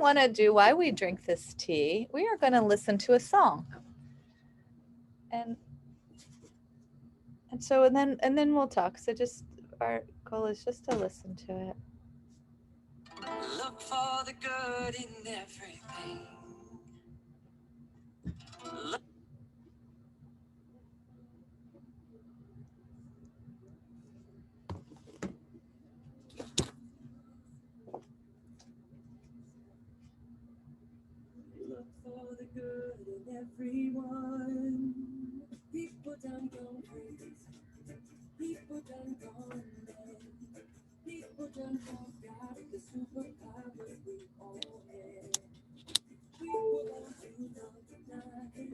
want to do while we drink this tea, we are going to listen to a song. And so and then we'll talk. So just our goal is just to listen to it. Look for the good in everything. Look for the good in everyone. People done gone crazy. People done gone mad. People done forgot the superpowers we all had. People done do nothing.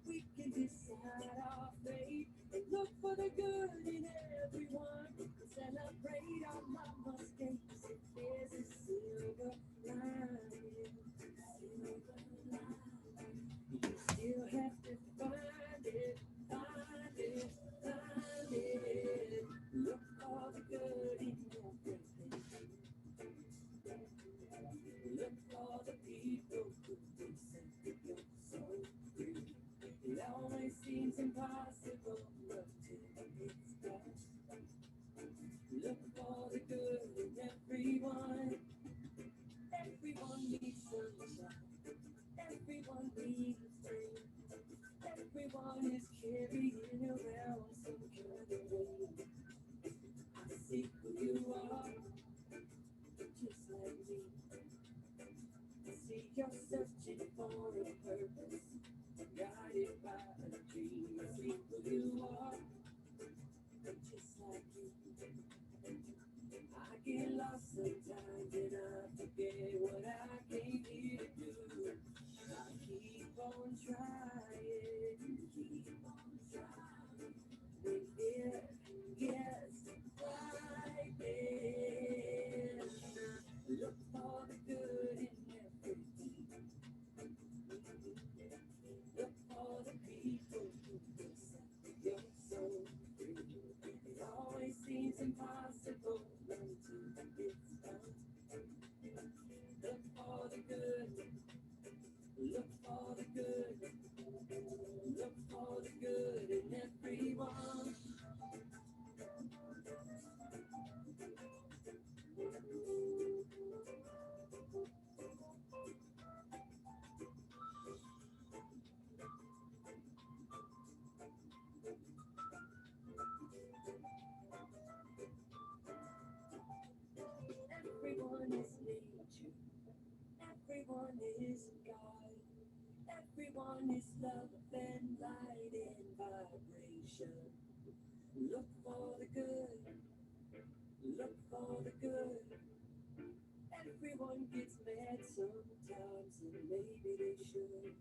We can decide our fate and look for the good in everyone. Celebrate our mama's cakes. There's a silver lining. You still have to find it, find it, find it. Look for the good in everything. Look for the people who can set your soul free. It always seems impossible until it's done. Look for the good in everyone. Everyone needs sunshine. Everyone needs rain. Everyone is carrying around some kind of weight. I see who you are, just like me. I see you're searching for a purpose, guided by a dream. I see who you are, just like you. I get lost sometimes and I forget what I came here to do. I keep on trying, keep on trying. When it gets right there, look for the good in everything. Look for the people who can set your soul free. It always seems impossible until it's done. Look for the good. Look for the good. Look for the good in everyone. Everyone is nature. Everyone is God. Everyone is love and light and vibration. Look for the good. Look for the good. Everyone gets mad sometimes, and maybe they should.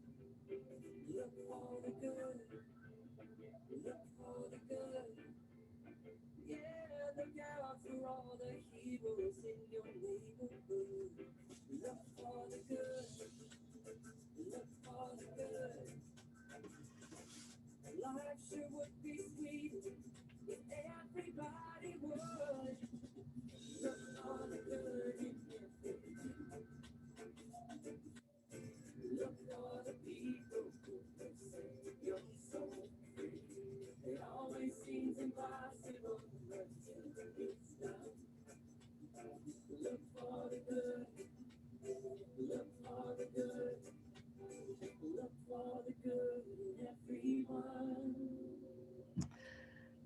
Look for the good. Look for the good. Yeah, look out for all the heroes in your neighborhood. Look for the good. Look for the good. Life sure would be sweet if everybody would. Look for the good in everything. Look for the people who can set your soul free. It always seems impossible until it's done. Look for the good. Look for the good. Look for the good in everyone.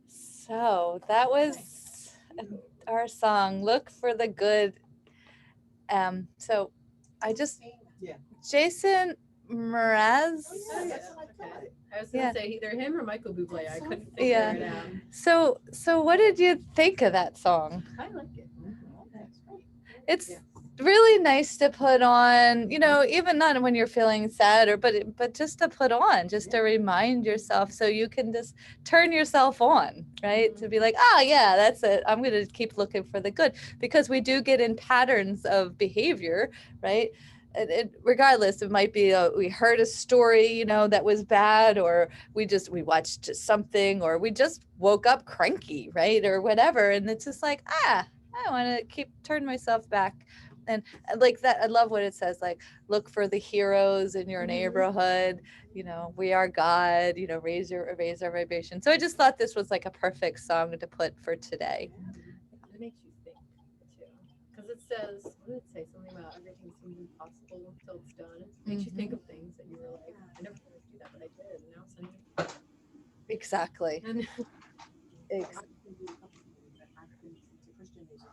So that was our song, Look for the Good. So I just, Jason Mraz. Oh, yeah. Okay. I was gonna say either him or Michael Bublé. I couldn't figure Yeah. it out. So what did you think of that song? I like it. That's great. It's really nice to put on, even not when you're feeling sad but just to put on, just to remind yourself, so you can just turn yourself on, right? To be like, yeah, that's it. I'm going to keep looking for the good, because we do get in patterns of behavior, right? Regardless, it might be we heard a story, that was bad, or we watched something, or we just woke up cranky, right? Or whatever. And it's just like, I want to turn myself back And like that, I love what it says, like, look for the heroes in your Mhm. neighborhood, we are God, raise our vibration. So I just thought this was like a perfect song to put for today. It makes you think too, because it says, what did it say? Something about everything seems impossible until it's done. It makes you think of things that you were like, I never thought I'd do that, but I did, and now it's time to. Exactly. And Ex- I can do a couple of things that I've been listening to Christian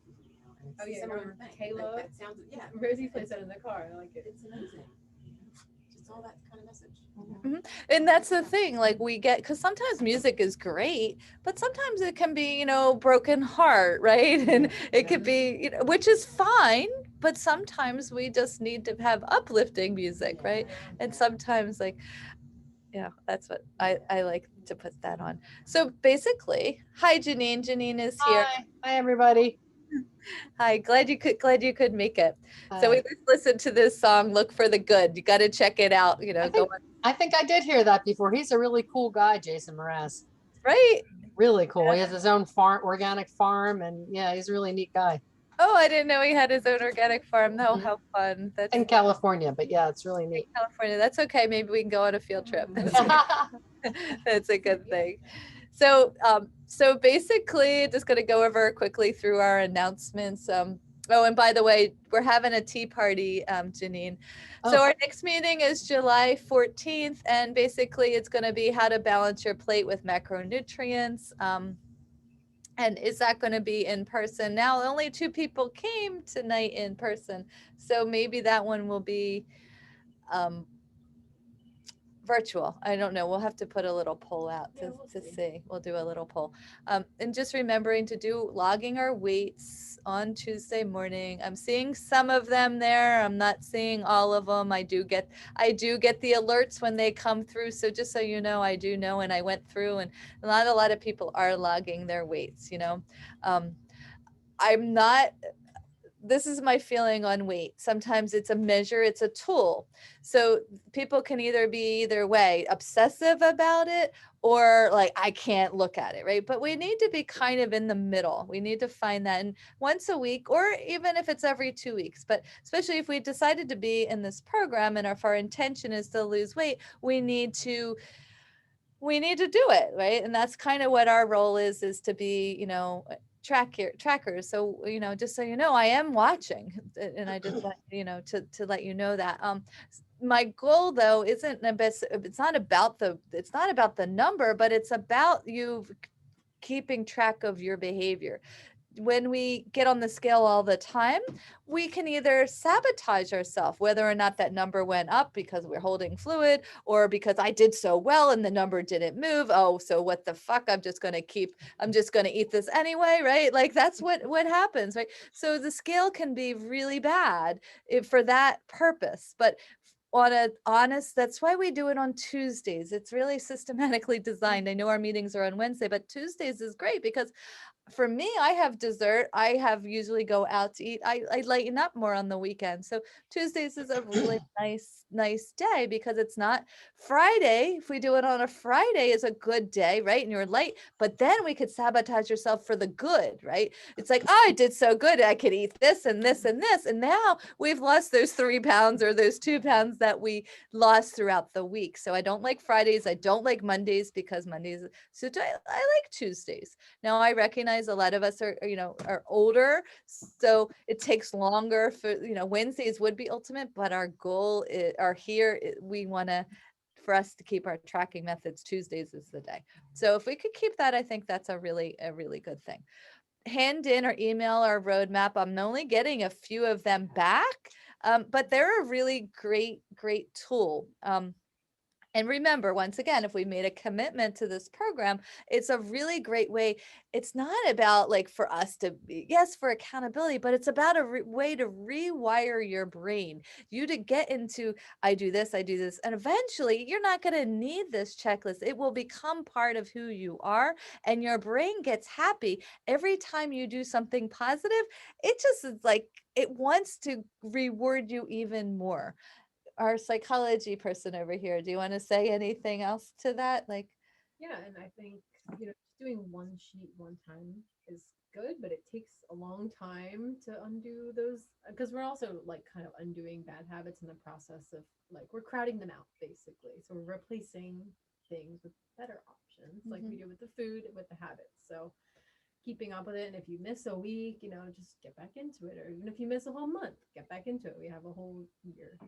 music and oh it's a yeah, similar thing. Kayla. That sounds, yeah, Rosie plays that in the car. I like it. it's amazing. Just all that kind of message. Mhm. And that's the thing, like we get, because sometimes music is great, but sometimes it can be, broken heart, right? And it could be, which is fine, but sometimes we just need to have uplifting music, right? And sometimes, like, yeah, that's what I like to put that on. So basically, hi Janine. Janine is here. Hi, everybody. Hi, glad you could make it. So we Hi. just listened to this song, Look for the Good. You got to check it out, I go think on, I think I did hear that before. He's a really cool guy, Jason Mraz. right? Really cool. He has his own farm, organic farm, and yeah, he's a really neat guy Oh, I didn't know he had his own organic farm. No, Mhm. how fun. That's in California. But yeah, it's really neat. California. That's okay. Maybe we can go on a field trip. That's a good thing. So basically, just going to go over quickly through our announcements. Oh, and by the way, we're having a tea party, Janine. So Oh. our next meeting is July 14th, and basically it's going to be how to balance your plate with macronutrients. And is that going to be in person? Now, only 2 people came tonight in person, so maybe that one will be um, virtual. I don't know. We'll have to put a little poll out Yeah, to, we'll to see. see. We'll do a little poll. And just remembering to do logging our weights on Tuesday morning. I'm seeing some of them there. I'm not seeing all of them. I do get the alerts when they come through. So just so you know, I do know, and I went through, and not a lot of people are logging their weights. Um, I'm not, this is my feeling on weight. Sometimes it's a measure, it's a tool. So people can either be either way, obsessive about it, or like, I can't look at it, right? But we need to be kind of in the middle. We need to find that. And once a week, or even if it's every 2 weeks, but especially if we decided to be in this program and if our intention is to lose weight, we need to do it, right? And that's kind of what our role is to be, trackers. So, just so you know, I am watching, and I just want, to let you know that. My goal though isn't it's not about the number, but it's about you keeping track of your behavior. When we get on the scale all the time, we can either sabotage ourselves, whether or not that number went up because we're holding fluid, or because I did so well and the number didn't move. Oh, so what the fuck? I'm just going to eat this anyway, right? Like that's what happens, right? So the scale can be really bad for that purpose. But on a honest, that's why we do it on Tuesdays. It's really systematically designed. I know our meetings are on Wednesday, but Tuesdays is great because for me, I have dessert. I have usually go out to eat. I lighten up more on the weekend. So Tuesdays is a really nice day because it's not Friday. If we do it on a Friday is a good day, right? And you're light, but then we could sabotage yourself for the good, right? It's like, oh, I did so good. I could eat this and this and this. And now we've lost those 3 pounds or those 2 pounds that we lost throughout the week. So I don't like Fridays. I don't like Mondays because Mondays. So I like Tuesdays. Now I recognize a lot of us are older, so it takes longer for, Wednesdays would be ultimate, but our goal are here. We want to, for us to keep our tracking methods, Tuesdays is the day. So if we could keep that, I think that's a really good thing. Hand in or email our roadmap. I'm only getting a few of them back, but they're a really great tool. And remember, once again, if we made a commitment to this program, it's a really great way. It's not about like for us to yes, for accountability, but it's about a way to rewire your brain. You to get into, I do this, I do this. And eventually you're not going to need this checklist. It will become part of who you are. And your brain gets happy every time you do something positive. It just is like, it wants to reward you even more. Our psychology person over here, do you want to say anything else to that? Like, Yeah, and I think just doing one sheet one time is good, but it takes a long time to undo those, because we're also like kind of undoing bad habits in the process of like we're crowding them out basically. So we're replacing things with better options, like we do with the food, with the habits. So keeping up with it, and if you miss a week, just get back into it, or even if you miss a whole month, get back into it. We have a whole year, so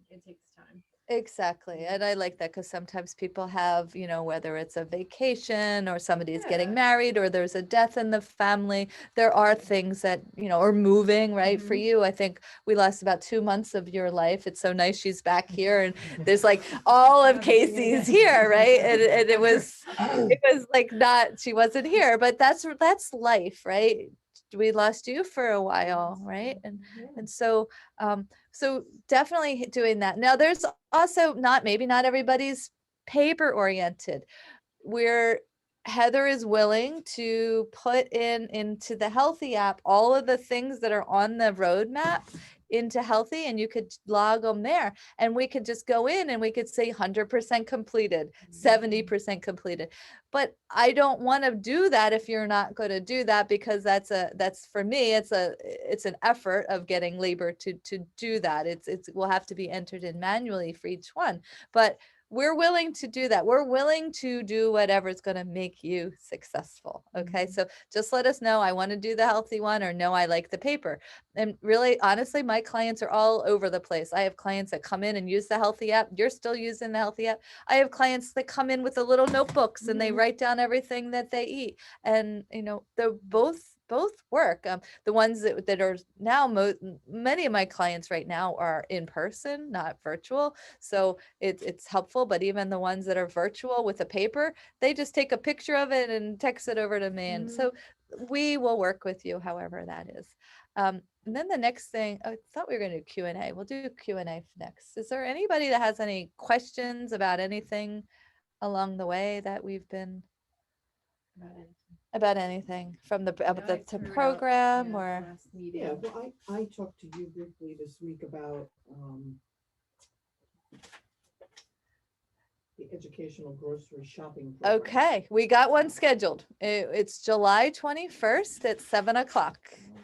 it takes time. Exactly. And I like that because sometimes people have, whether it's a vacation or somebody's getting Yeah. married or there's a death in the family, there are things that, or moving, right? For Mhm. you, I think we lost about 2 months of your life. It's so nice she's back here and there's like all of Casey's here, right? And it was like not, she wasn't here, but that's life, right? We lost you for a while, right? And so definitely doing that. Now there's also maybe not everybody's paper oriented. Where Heather is willing to put into the Healthy app all of the things that are on the roadmap into Healthy, and you could log them there, and we could just go in and we could say 100% completed, 70% completed. But I don't want to do that if you're not going to do that, because that's for me, it's an effort of getting labor to do that. It's will have to be entered in manually for each one, but we're willing to do that. We're willing to do whatever's going to make you successful. Okay. So just let us know, I want to do the Healthy one, or no, I like the paper. And really, honestly, my clients are all over the place. I have clients that come in and use the Healthy app. You're still using the Healthy app. I have clients that come in with the little notebooks and they write down everything that they eat. And, they're both work. The ones that are now, many of my clients right now are in person, not virtual. So it's helpful, but even the ones that are virtual with a paper, they just take a picture of it and text it over to me. And so we will work with you however that is. And then the next thing, I thought we were going to do Q&A. We'll do Q&A next. Is there anybody that has any questions about anything along the way that we've been about anything from the program or? Yeah, well, I talked to you briefly this week about the educational grocery shopping program. Okay, we got one scheduled. It's July 21st at 7:00. All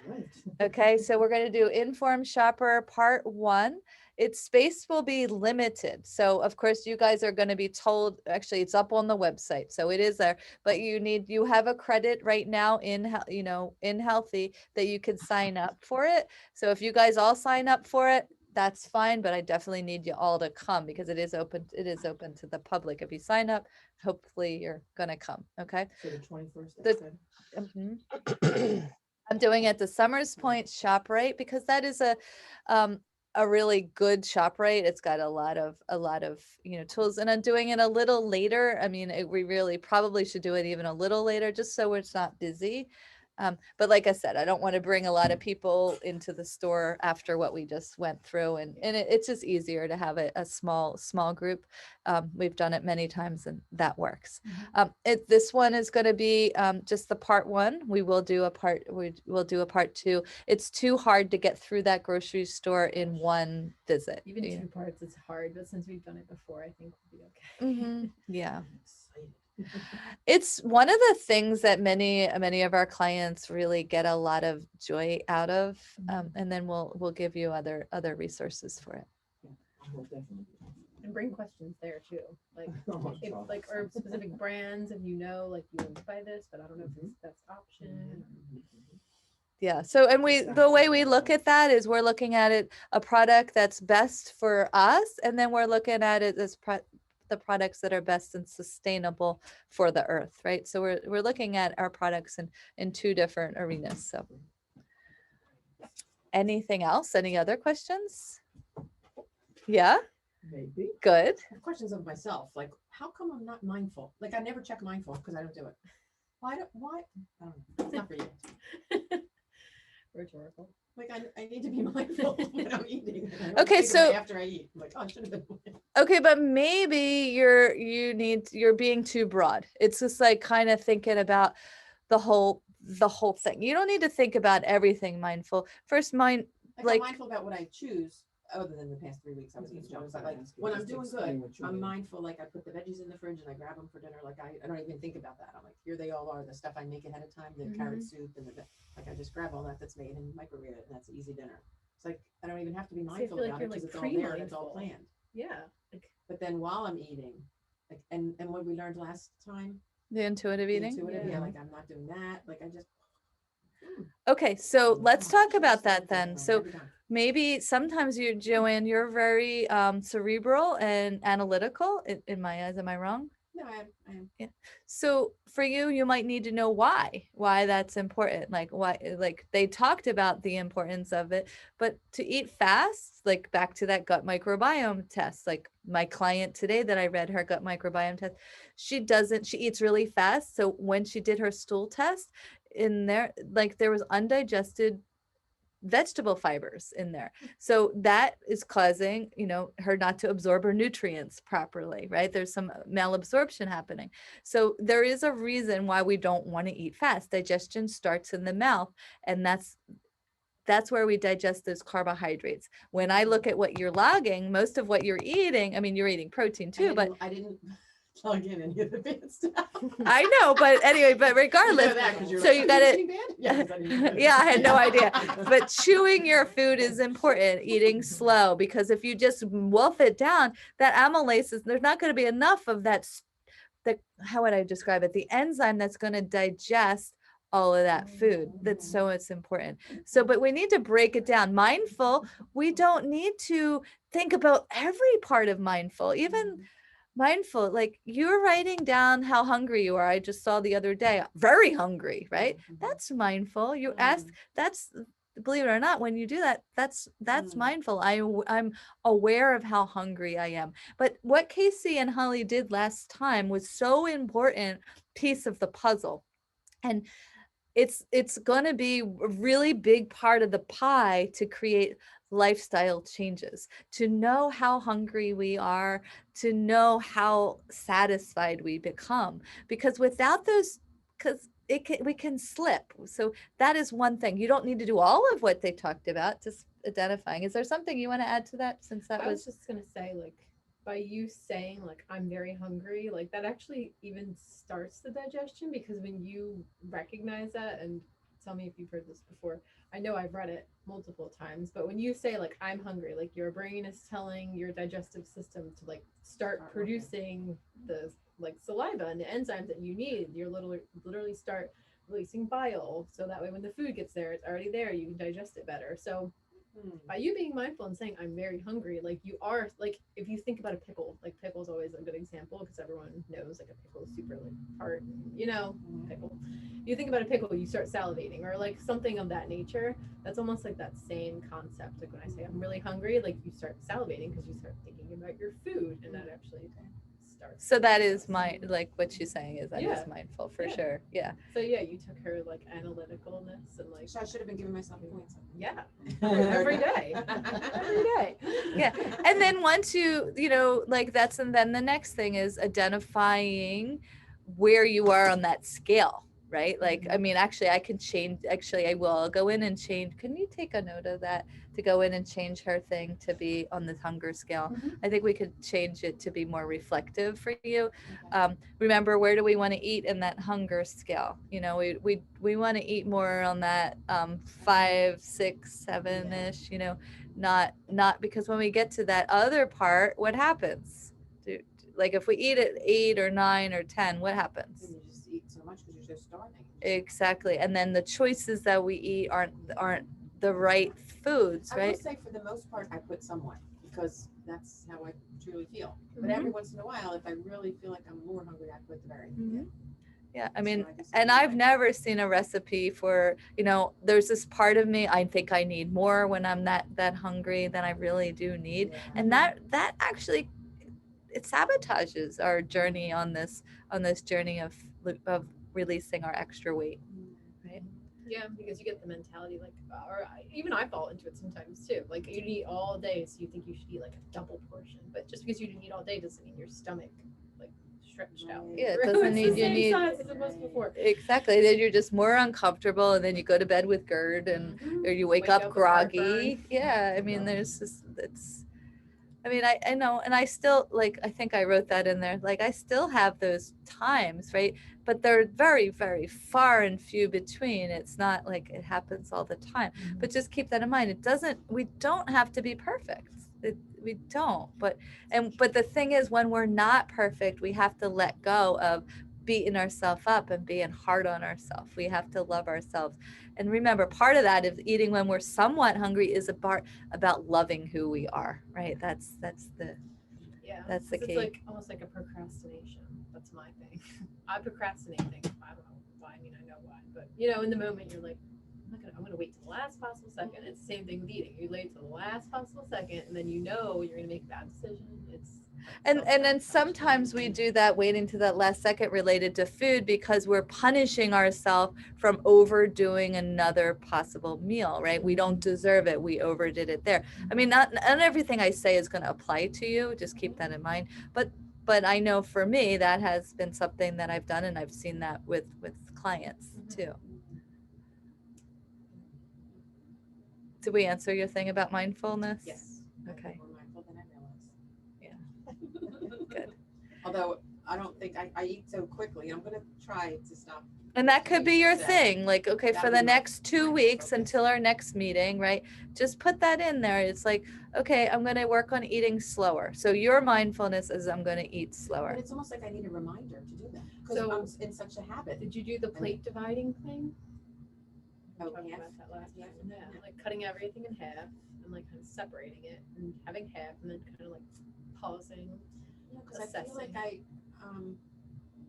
right. Okay, so we're going to do Informed Shopper Part 1. Its space will be limited. So of course you guys are going to be told, actually it's up on the website. So it is there, but you have a credit right now in Healthy that you can sign up for it. So if you guys all sign up for it, that's fine, but I definitely need you all to come because it is open to the public. If you sign up, hopefully you're going to come. Okay. So the 21st, The- I'm doing it at the Summers Point ShopRite because that is a really good ShopRite. It's got a lot of tools, and I'm doing it a little later. I mean, we really probably should do it even a little later, just so it's not busy. But like I said, I don't want to bring a lot of people into the store after what we just went through, and it's just easier to have a small group. We've done it many times and that works. This one is going to be just the part 1. We will do a part 2. It's too hard to get through that grocery store in one visit. Even 2 parts, it's hard, but since we've done it before, I think we'll be okay. Yeah. I'm excited. It's one of the things that many of our clients really get a lot of joy out of, and then we'll give you other resources for it. Yeah, I will definitely. And bring questions there too, like if or specific brands, if you wouldn't buy this, but I don't know if it's best option. Yeah. So, and the way we look at that is we're looking at it, a product that's best for us, and then we're looking at it as the products that are best and sustainable for the earth, right? So we're looking at our products in 2 different arenas. So anything else? Any other questions? Yeah. Maybe. Good. I have questions of myself, like how come I'm not mindful? Like I never check mindful because I don't do it. Why? I don't know. It's not for you. Rhetorical. Like I need to be mindful when I'm eating. Okay, so after I eat, I'm like, oh, I should have been. Okay, but maybe you're being too broad. It's just like kind of thinking about the whole thing. You don't need to think about everything mindful. First, I'm mindful about what I choose. other than the past 3 weeks, I was eating junk. But Like, like when I'm just doing explain good, what you I'm mean. mindful. Like I put the veggies in the fridge and I grab them for dinner. Like I don't even think about that. I'm like, here they all are. The stuff I make ahead of time, the carrot soup and like I just grab all that that's made and microwave it, and that's easy dinner. It's like I don't even have to be I mindful feel like about you're, it because like, it's all there and it's all pre-mindful. planned. Yeah. Like, But then while I'm eating, like and what we learned last time, The intuitive the eating. intuitive, Yeah. yeah, like I'm not doing that. Like I just Okay, so let's talk about that then. So every time. maybe sometimes you, Joanne, you're very cerebral and analytical in my eyes. Am I wrong? No, I am. Yeah. So for you, you might need to know why that's important. Like why, like they talked about the importance of it, but to eat fast, like back to that gut microbiome test, like my client today that I read her gut microbiome test, she eats really fast. So when she did her stool test in there, like there was undigested vegetable fibers in there. So that is causing, her not to absorb her nutrients properly, right? There's some malabsorption happening. So there is a reason why we don't want to eat fast. Digestion starts in the mouth, and that's where we digest those carbohydrates. When I look at what you're logging, most of what you're eating, I mean, you're eating protein too, but I didn't plug in any of the bad stuff. I know, but anyway, but regardless, You know that 'cause you're so like, you "Are got it. eating bad?" Yeah, 'cause I didn't- Yeah, I had no idea. But chewing your food is important, eating slow, because if you just wolf it down, that amylase there's not going to be enough of how would I describe it? The enzyme that's going to digest all of that food. That's so it's important. So, but we need to break it down. Mindful, we don't need to think about every part of mindful, even mindful, like you're writing down how hungry you are. I just saw the other day, very hungry, right? That's mindful. You ask, that's, believe it or not, when you do that, that's mindful. I'm aware of how hungry I am. But what Casey and Holly did last time was so important piece of the puzzle. And it's going to be a really big part of the pie to create lifestyle changes, to know how hungry we are, to know how satisfied we become, because without those, because we can slip. So that is one thing. You don't need to do all of what they talked about, just identifying. Is there something you want to add to that, since that I was was just gonna say, like, by you saying like I'm very hungry, like that actually even starts the digestion, because when you recognize that, and tell me if you've heard this before. I know I've read it multiple times, but when you say like I'm hungry, like your brain is telling your digestive system to like start producing the like saliva and the enzymes that you need. You're literally start releasing bile, so that way when the food gets there, it's already there. You can digest it better. So by you being mindful and saying I'm very hungry, like you are, like if you think about a pickle, like pickle is always a good example because everyone knows like a pickle is super like hard, pickle. You think about a pickle, you start salivating, or like something of that nature. That's almost like that same concept. Like when I say I'm really hungry, like you start salivating because you start thinking about your food, and that actually starts. so that is my, like what she's saying is that is Yeah. mindful for Yeah. sure. Yeah. So yeah, you took her like analyticalness and like So I should have been giving myself points. yeah, every day, every day. Yeah. And then once like that's, and then the next thing is identifying where you are on that scale, right? Like, I mean, actually I can change, I will, I'll go in and change. Can you take a note of that, to go in and change her thing to be on the hunger scale? I think we could change it to be more reflective for you. Remember, where do we want to eat in that hunger scale? We want to eat more on that 5, 6, 7-ish, not because when we get to that other part, what happens? Like if we eat at 8 or 9 or 10, what happens? And you just eat so much because you're just starving. Exactly. And then the choices that we eat aren't the right foods, I will right? say for the most part, I put somewhat because that's how I truly feel. But every once in a while, if I really feel like I'm more hungry, I put the very. Yeah, I mean, So I just- and I've never seen a recipe for, there's this part of me, I think I need more when I'm that hungry than I really do need. Yeah. And that actually, it sabotages our journey on this journey of releasing our extra weight, right? Yeah, because you get the mentality like, even I fall into it sometimes too. Like you eat all day, so you think you should eat like a double portion, but just because you didn't eat all day doesn't mean your stomach like stretched out. Yeah, it It's doesn't the need- you same need- size as it was before. Exactly. Then you're just more uncomfortable, and then you go to bed with GERD, and or you wake up with groggy. heartburn. Yeah, I mean, there's just it's. I mean, I know, and I still like. I think I wrote that in there. Like, I still have those times, right? But they're very, very far and few between. It's not like it happens all the time. But just keep that in mind. It doesn't. We don't have to be perfect. We don't. But the thing is, when we're not perfect, we have to let go of beating ourselves up and being hard on ourselves. We have to love ourselves. And remember, part of that of eating when we're somewhat hungry is about loving who we are, right? That's the Yeah, That's the 'cause key. It's like almost like a procrastination. That's my thing. I procrastinate things. I don't know why. I mean, I know why, but in the moment you're like, I'm gonna wait till the last possible second. It's the same thing with eating. You wait till the last possible second, and then you're gonna make a bad decision. It's like and then self-sabotage. sometimes we do that waiting to that last second related to food because we're punishing ourselves from overdoing another possible meal, right? We don't deserve it. We overdid it there. I mean, not everything I say is going to apply to you. Just keep that in mind. But I know for me that has been something that I've done, and I've seen that with clients too. Did we answer your thing about mindfulness? Yes. Okay. More mindful than I realized. Yeah. Good. Although I don't think I eat so quickly. I'm gonna try to stop. And that could be your That- thing. Like, okay, that for would the be next 2 my weeks focus. until our next meeting, right? Just put that in there. It's like, okay, I'm going to work on eating slower. So your mindfulness is I'm going to eat But slower. it's almost like I need a reminder to do that because So- I'm in such a habit. Did you do the plate dividing thing? We Oh, talked half? about that last Yeah. time. Yeah, like cutting everything in half and like kind of separating it and having half and then kind of like pausing. Because I feel like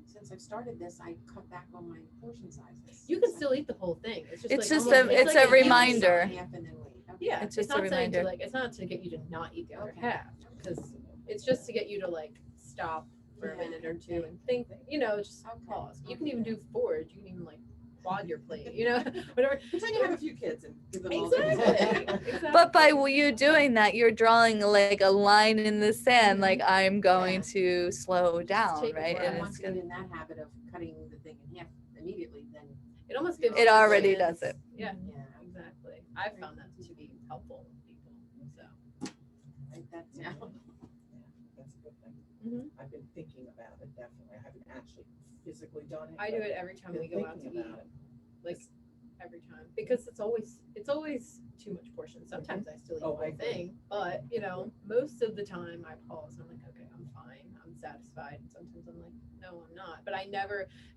since I've started this, I cut back on my portion sizes. You can still eat the whole thing. It's just It's like just almost- it's like a reminder. Half and then wait. Okay. Yeah, It's just not a saying to reminder. like it's not to get you to not eat the other Okay. half because it's just to get you to like stop for a Yeah, minute or two okay. and think. Just Okay. pause. You can even do forage. You can even like quad your plate. Whatever. Pretend you have a few kids and give them all. Exactly. Exactly. But by you doing that, you're drawing like a line in the sand, Mhm. like I'm going Yeah. to slow down, take it right? where I And Once it's you get gonna, in that habit of cutting the thing in half immediately, then It almost gives It you already confidence. does it. Yeah, yeah, exactly. I've found that to be helpful with people. So write that down. That's a good thing. Mhm. I've been thinking about it, definitely. I haven't actually physically done it. I do but it every time been we go out to thinking eat, about it. like every time, because it's always too much portion. Sometimes I still eat Oh, the I whole agree. thing, but most of the time I pause. And I'm like, okay, I'm fine. I'm satisfied. And sometimes I'm like, no, I'm not. But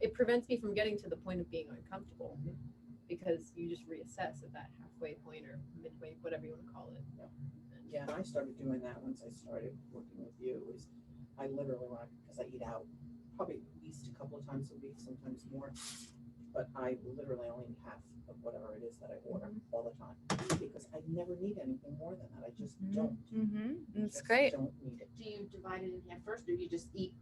it prevents me from getting to the point of being uncomfortable because you just reassess at that halfway point or midway, whatever you want to call it. Yeah, and I started doing that once I started working with you, is I literally, because I eat out probably at least a couple of times a week, sometimes more. But I literally only eat half of whatever it is that I order all the time, because I never need anything more than that. I just don't. It's Just great. Don't need it. Do you divide it in half first, or you just eat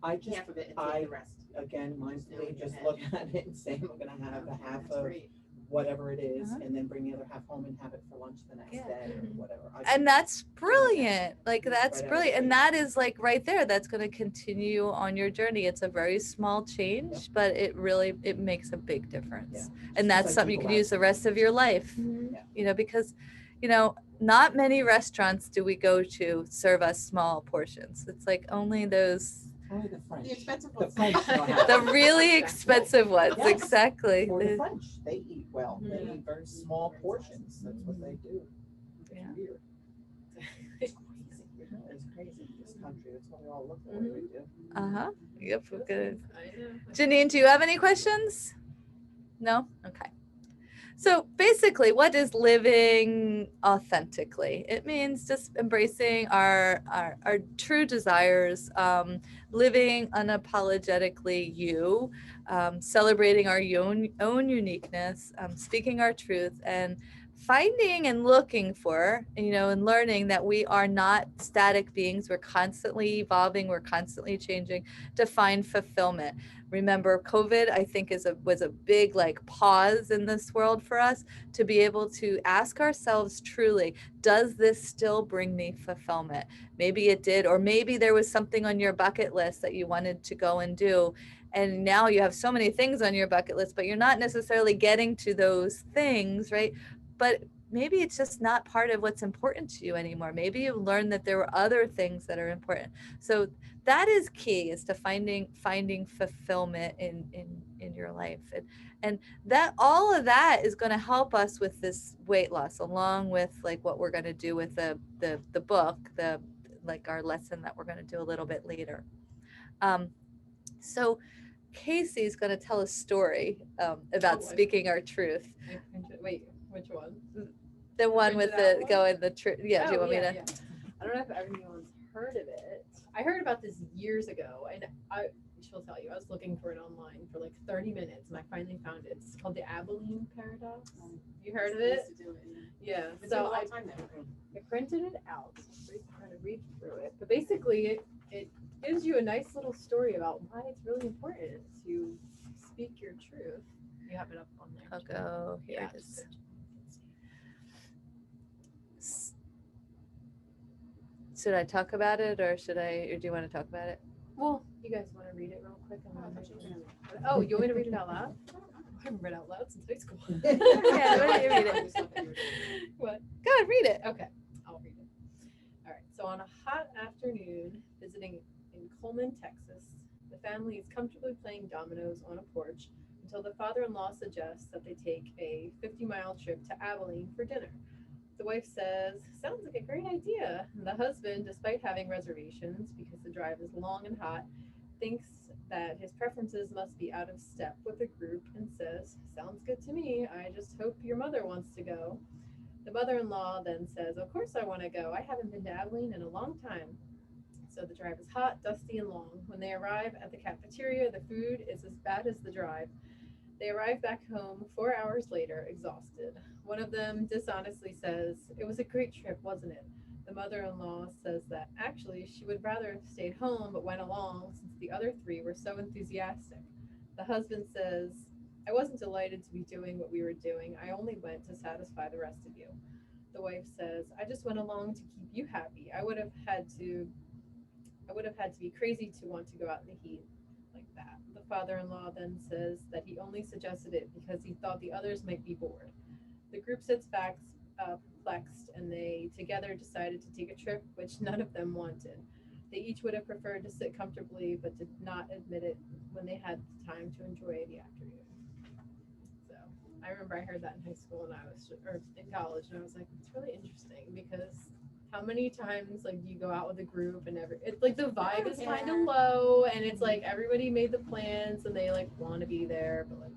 I just, half of it and I- take the rest? again, know mindfully in your just head. look at it and say, I'm gonna have a Okay, half that's of great. whatever it is, Uh-huh. and then bring the other half home and have it for lunch the next Yeah. day or Mhm. whatever. And that's brilliant. Like that's Right out of brilliant. the And gate. that is like right there. That's going to continue on your journey. It's a very small change, but it makes a big difference. Yeah. And Just that's 'cause I something do you go can out use the rest of your life. Yeah. Because not many restaurants do we go to serve us small portions. It's like only those Only the French. The expensive The ones. French don't have the it. really expensive ones. Yes. Exactly. Or the French, they eat well. They Mhm. eat very small portions. That's what they do. It's Yeah. weird. It's crazy. It's crazy in this country. That's why we all look the way we do. Uh-huh. Yep, we're good. I know. Janine, do you have any questions? No? Okay. So basically, what is living authentically? It means just embracing our true desires, living unapologetically you, celebrating our own uniqueness, speaking our truth, and finding and looking for, and learning that we are not static beings. We're constantly evolving. We're constantly changing to find fulfillment. Remember, COVID, I think, was a big like pause in this world for us to be able to ask ourselves truly, does this still bring me fulfillment? Maybe it did, or maybe there was something on your bucket list that you wanted to go and do. And now you have so many things on your bucket list, but you're not necessarily getting to those things, right? But maybe it's just not part of what's important to you anymore. Maybe you learned that there were other things that are important. So that is key, is to finding fulfillment in your life. And that, all of that is going to help us with this weight loss, along with like what we're going to do with the book, like our lesson that we're going to do a little bit later. So Casey's going to tell a story about speaking our truth. Wait, which one? The one with the going the truth. Yeah, do you want me to? Yeah. I don't know if anyone's heard of it. I heard about this years ago, and she'll tell you. I was looking for it online for like 30 minutes, and I finally found it. It's called the Abilene Paradox. You heard of it? Yeah. So I printed it out. So I'm trying to read through it, but basically it gives you a nice little story about why it's really important to speak your truth. You have it up on there. I'll go. Here it is. Should I talk about it, or do you want to talk about it? Well, you guys want to read it real quick? Oh, you want me to read it out loud? I haven't read out loud since high school. Yeah, why don't you read it? What? Go ahead, read it. Okay, I'll read it. All right. So on a hot afternoon, visiting in Coleman, Texas, the family is comfortably playing dominoes on a porch until the father-in-law suggests that they take a 50-mile trip to Abilene for dinner. The wife says, sounds like a great idea. And the husband, despite having reservations because the drive is long and hot, thinks that his preferences must be out of step with the group and says, sounds good to me. I just hope your mother wants to go. The mother-in-law then says, of course I want to go. I haven't been to Abilene in a long time. So the drive is hot, dusty, and long. When they arrive at the cafeteria, the food is as bad as the drive. They arrive back home 4 hours later, exhausted. One of them dishonestly says, it was a great trip, wasn't it? The mother-in-law says that actually she would rather have stayed home but went along since the other three were so enthusiastic. The husband says, I wasn't delighted to be doing what we were doing. I only went to satisfy the rest of you. The wife says, I just went along to keep you happy. I would have had to be crazy to want to go out in the heat like that. The father-in-law then says that he only suggested it because he thought the others might be bored. The group sits back perplexed, and they together decided to take a trip which none of them wanted. They each would have preferred to sit comfortably, but did not admit it when they had time to enjoy the afternoon. So I remember I heard that in high school or in college, and I was like, it's really interesting because how many times like you go out with a group and it's like the vibe is kind of low, and it's like everybody made the plans and they like want to be there, but like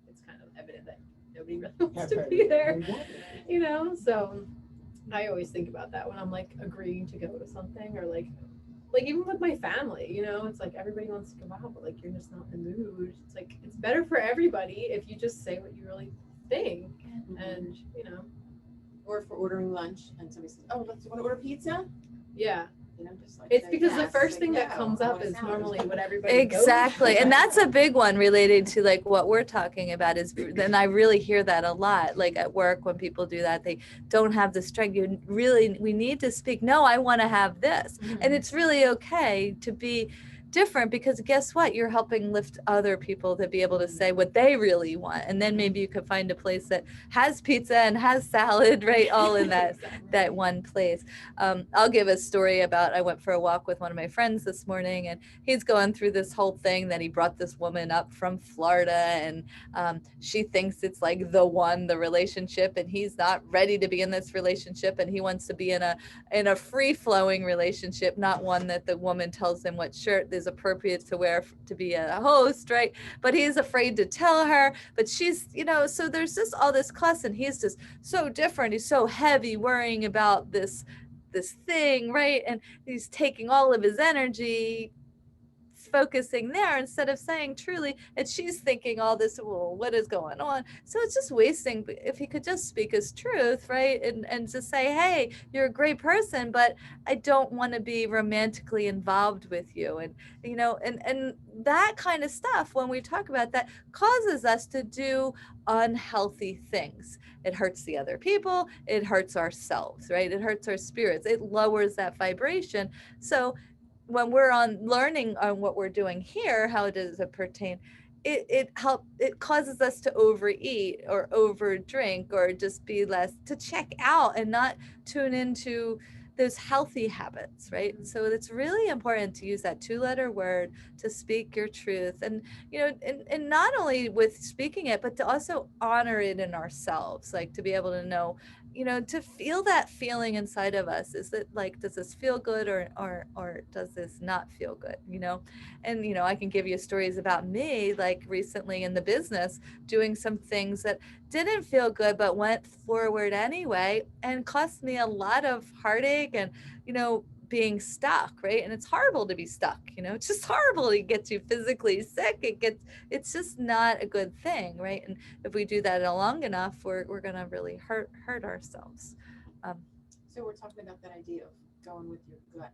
it's kind of evident that nobody really wants to be there, so I always think about that when I'm like agreeing to go to something, or like even with my family, it's like everybody wants to go out, but like you're just not in the mood. It's like it's better for everybody if you just say what you really think. And or for ordering lunch and somebody says, oh, let's want to order pizza. Yeah. Just like it's because the first thing that comes up is normally what everybody exactly goes. And that's a big one related to like what we're talking about is, then I really hear that a lot, like at work when people do that, they don't have the strength. We need to speak, no, I want to have this. And it's really okay to be different, because guess what, you're helping lift other people to be able to say what they really want. And then maybe you could find a place that has pizza and has salad, right, all in that that one place. I'll give a story about, I went for a walk with one of my friends this morning, and he's going through this whole thing that he brought this woman up from Florida, and she thinks it's like the relationship, and he's not ready to be in this relationship, and he wants to be in a free-flowing relationship, not one that the woman tells him what shirt is appropriate to wear to be a host, right? But he's afraid to tell her, but she's, so there's just all this cuss, and he's just so different. He's so heavy worrying about this thing, right? And he's taking all of his energy focusing there instead of saying truly, and she's thinking all this, well, what is going on? So it's just wasting. If he could just speak his truth, right, and just say, hey, you're a great person, but I don't want to be romantically involved with you. And and that kind of stuff, when we talk about that, causes us to do unhealthy things. It hurts the other people, it hurts ourselves, right? It hurts our spirits, it lowers that vibration. So when we're on learning on what we're doing here, how does it pertain, it causes us to overeat or over drink or just be less, to check out and not tune into those healthy habits, right? So it's really important to use that 2-letter word to speak your truth. And and not only with speaking it, but to also honor it in ourselves, like to be able to know, to feel that feeling inside of us. Is it like, does this feel good, or does this not feel good? And I can give you stories about me, like recently in the business, doing some things that didn't feel good but went forward anyway, and cost me a lot of heartache and being stuck, right? And it's horrible to be stuck. It's just horrible. It gets you physically sick. It's just not a good thing, right? And if we do that long enough, we're gonna really hurt ourselves. So we're talking about that idea of going with your gut.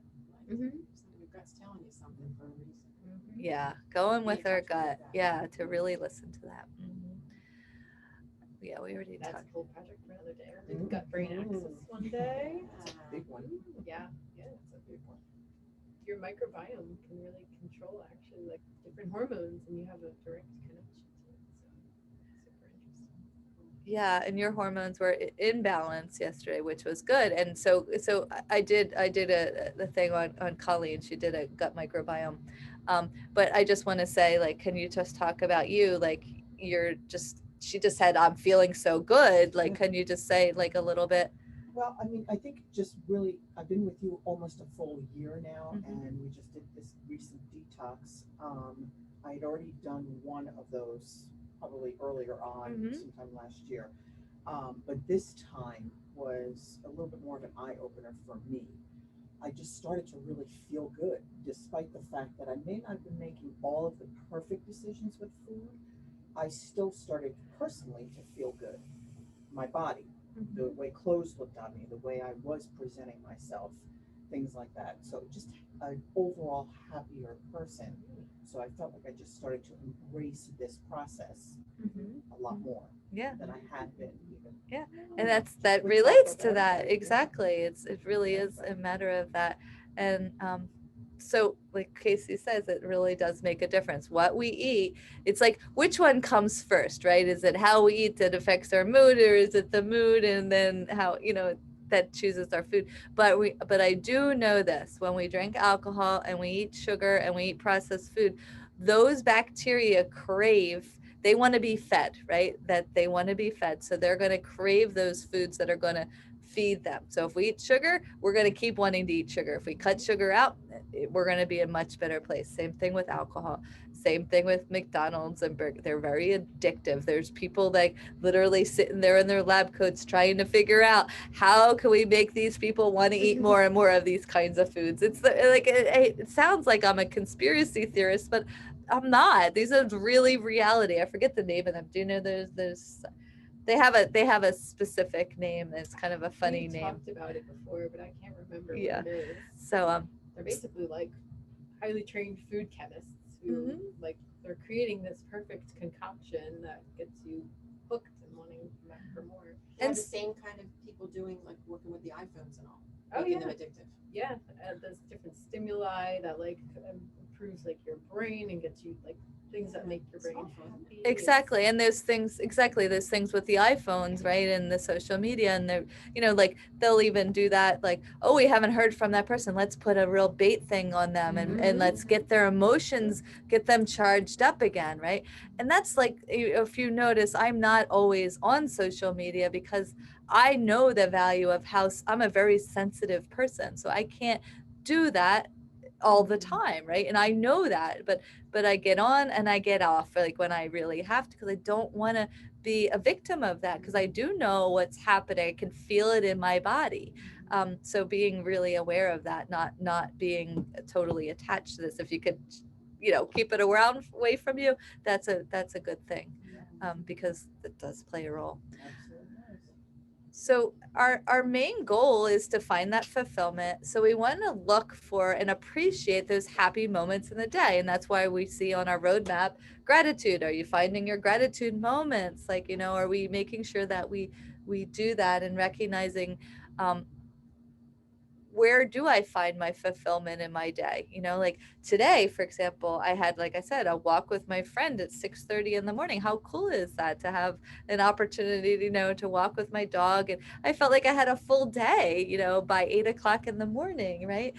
Like Mhm. your gut's telling you something for a reason. Yeah, going Be with in our touch with gut. that. Yeah, to really listen to that. Yeah, we already That's a talked. cool project for another day. Or maybe gut brain axis one day. Big one. Yeah, it's a big one. Your microbiome can really control actually like different hormones, and you have a direct connection to it. So super interesting. Yeah, and your hormones were in balance yesterday, which was good. And so I did the thing on Colleen. She did a gut microbiome. But I just want to say, like, can you just talk about you? Like, she just said, I'm feeling so good. Like, can you just say like a little bit? Well, I mean, I think just really, I've been with you almost a full year now, Mhm. and we just did this recent detox. I had already done one of those probably earlier on, Mhm. sometime last year. But this time was a little bit more of an eye opener for me. I just started to really feel good, despite the fact that I may not have been making all of the perfect decisions with food. I still started personally to feel good. My body, the way clothes looked on me, the way I was presenting myself, things like that. So just an overall happier person. So I felt like I just started to embrace this process a lot more Yeah. than I had been even. Yeah. And that We relates talked to about that. that. Exactly. It really is a matter of that. And so like Casey says, it really does make a difference. What we eat, it's like, which one comes first, right? Is it how we eat that affects our mood, or is it the mood and then how, that chooses our food? But I do know this: when we drink alcohol and we eat sugar and we eat processed food, those bacteria crave, they want to be fed, right? That they want to be fed. So they're going to crave those foods that are going to feed them. So if we eat sugar, we're going to keep wanting to eat sugar. If we cut sugar out, we're going to be in a much better place. Same thing with alcohol. Same thing with McDonald's and burger. They're very addictive. There's people like literally sitting there in their lab coats trying to figure out, how can we make these people want to eat more and more of these kinds of foods. It's like, it sounds like I'm a conspiracy theorist, but I'm not. These are really reality. I forget the name of them. Do you know there's they have a specific name. It's kind of a funny We name. talked about it before, but I can't remember Yeah. what it is. So They're basically like highly trained food chemists who like they're creating this perfect concoction that gets you hooked and wanting back for more. And And the same kind of people doing like working with the iPhones and all, Oh making yeah, them addictive. yeah. There's different stimuli that like improves like your brain and gets you like things that make your brain happy. exactly, and those things with the iPhones, right, and the social media, and they're, like, they'll even do that, like, oh, we haven't heard from that person, let's put a real bait thing on them, and let's get their emotions, get them charged up again, right? And that's like, if you notice, I'm not always on social media because I know the value of how I'm a very sensitive person, so I can't do that all the time, right? And I know that, but I get on and I get off, like when I really have to, because I don't want to be a victim of that, because I do know what's happening. I can feel it in my body. So being really aware of that, not being totally attached to this. If you could, keep it around away from you, that's a good thing, because it does play a role. Absolutely does. So our main goal is to find that fulfillment. So we want to look for and appreciate those happy moments in the day. And that's why we see on our roadmap gratitude. Are you finding your gratitude moments? Like, are we making sure that we do that and recognizing, where do I find my fulfillment in my day? Like today, for example, I had, like I said, a walk with my friend at 6:30 in the morning. How cool is that to have an opportunity, to walk with my dog? And I felt like I had a full day, by 8 o'clock in the morning, right?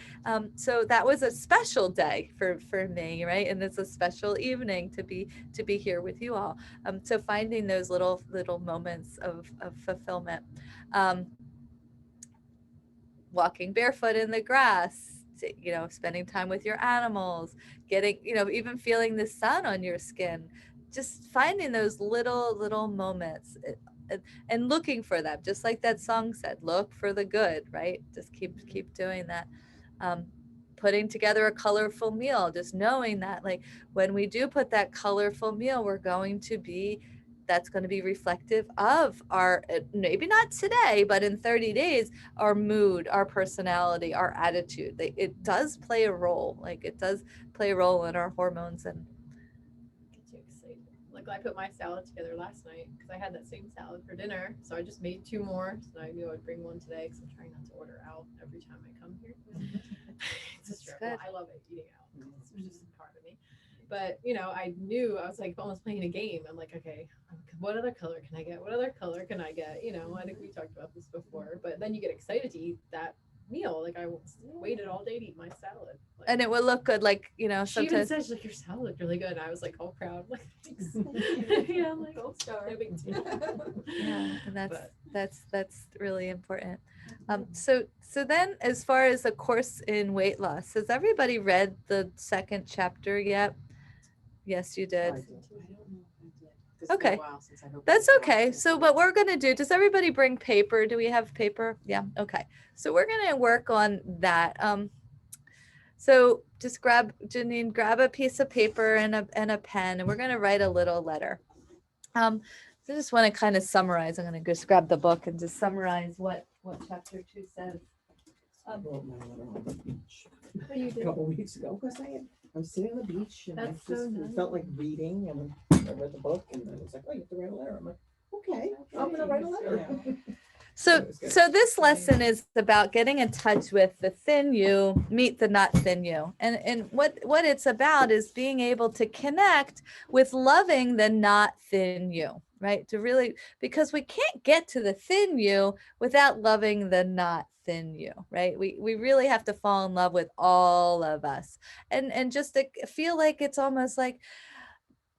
So that was a special day for me, right? And it's a special evening to be here with you all. So finding those little moments of fulfillment. Walking barefoot in the grass, spending time with your animals, getting, even feeling the sun on your skin, just finding those little moments, and looking for them, just like that song said, look for the good, right? Just keep doing that. um, Putting together a colorful meal, just knowing that, like, when we do put that colorful meal, that's going to be reflective of our, maybe not today, but in 30 days, our mood, our personality, our attitude. It does play a role. Like, it does play a role in our hormones. And Get you excited. Like I put my salad together last night because I had that same salad for dinner. So I just made 2 more. So I knew I'd bring one today because I'm trying not to order out every time I come here. It's That's just good. I love it, eating out. It's just a part of me. But I knew I was like almost playing a game. I'm like, okay, what other color can I get? What other color can I get? I think we talked about this before. But then you get excited to eat that meal. Like I waited all day to eat my salad. Like, and it will look good, like, she even sometimes. said, she's like, your salad looked really good. And I was like all proud. Like, thanks. Yeah, I'm like, Gold star. no big deal. Yeah, and But- that's really important. So then, as far as a course in weight loss, has everybody read the second chapter yet? Yes, you I did. don't know if I did. 'Cause it's been Okay. a while since I've opened That's the book, okay. So what we're going to do, does everybody bring paper? Do we have paper? Yeah. Okay. So we're going to work on that. So just Janine, grab a piece of paper and a pen, and we're going to write a little letter. So I just want to kind of summarize. I'm going to just grab the book and just summarize what chapter 2 says. I wrote my letter on the beach Oh, you a did? couple weeks ago because I was sitting on the beach and I That's just so nice. felt like reading, and I read the book and then it was like, oh, you have to write a letter. I'm like, okay, I'm gonna write a letter. So, It was good. so this lesson is about getting in touch with the thin you, meet the not thin you. And what it's about is being able to connect with loving the not thin you, right? To really, because we can't get to the thin you without loving the not thin you, right? We really have to fall in love with all of us, and just to feel like it's almost like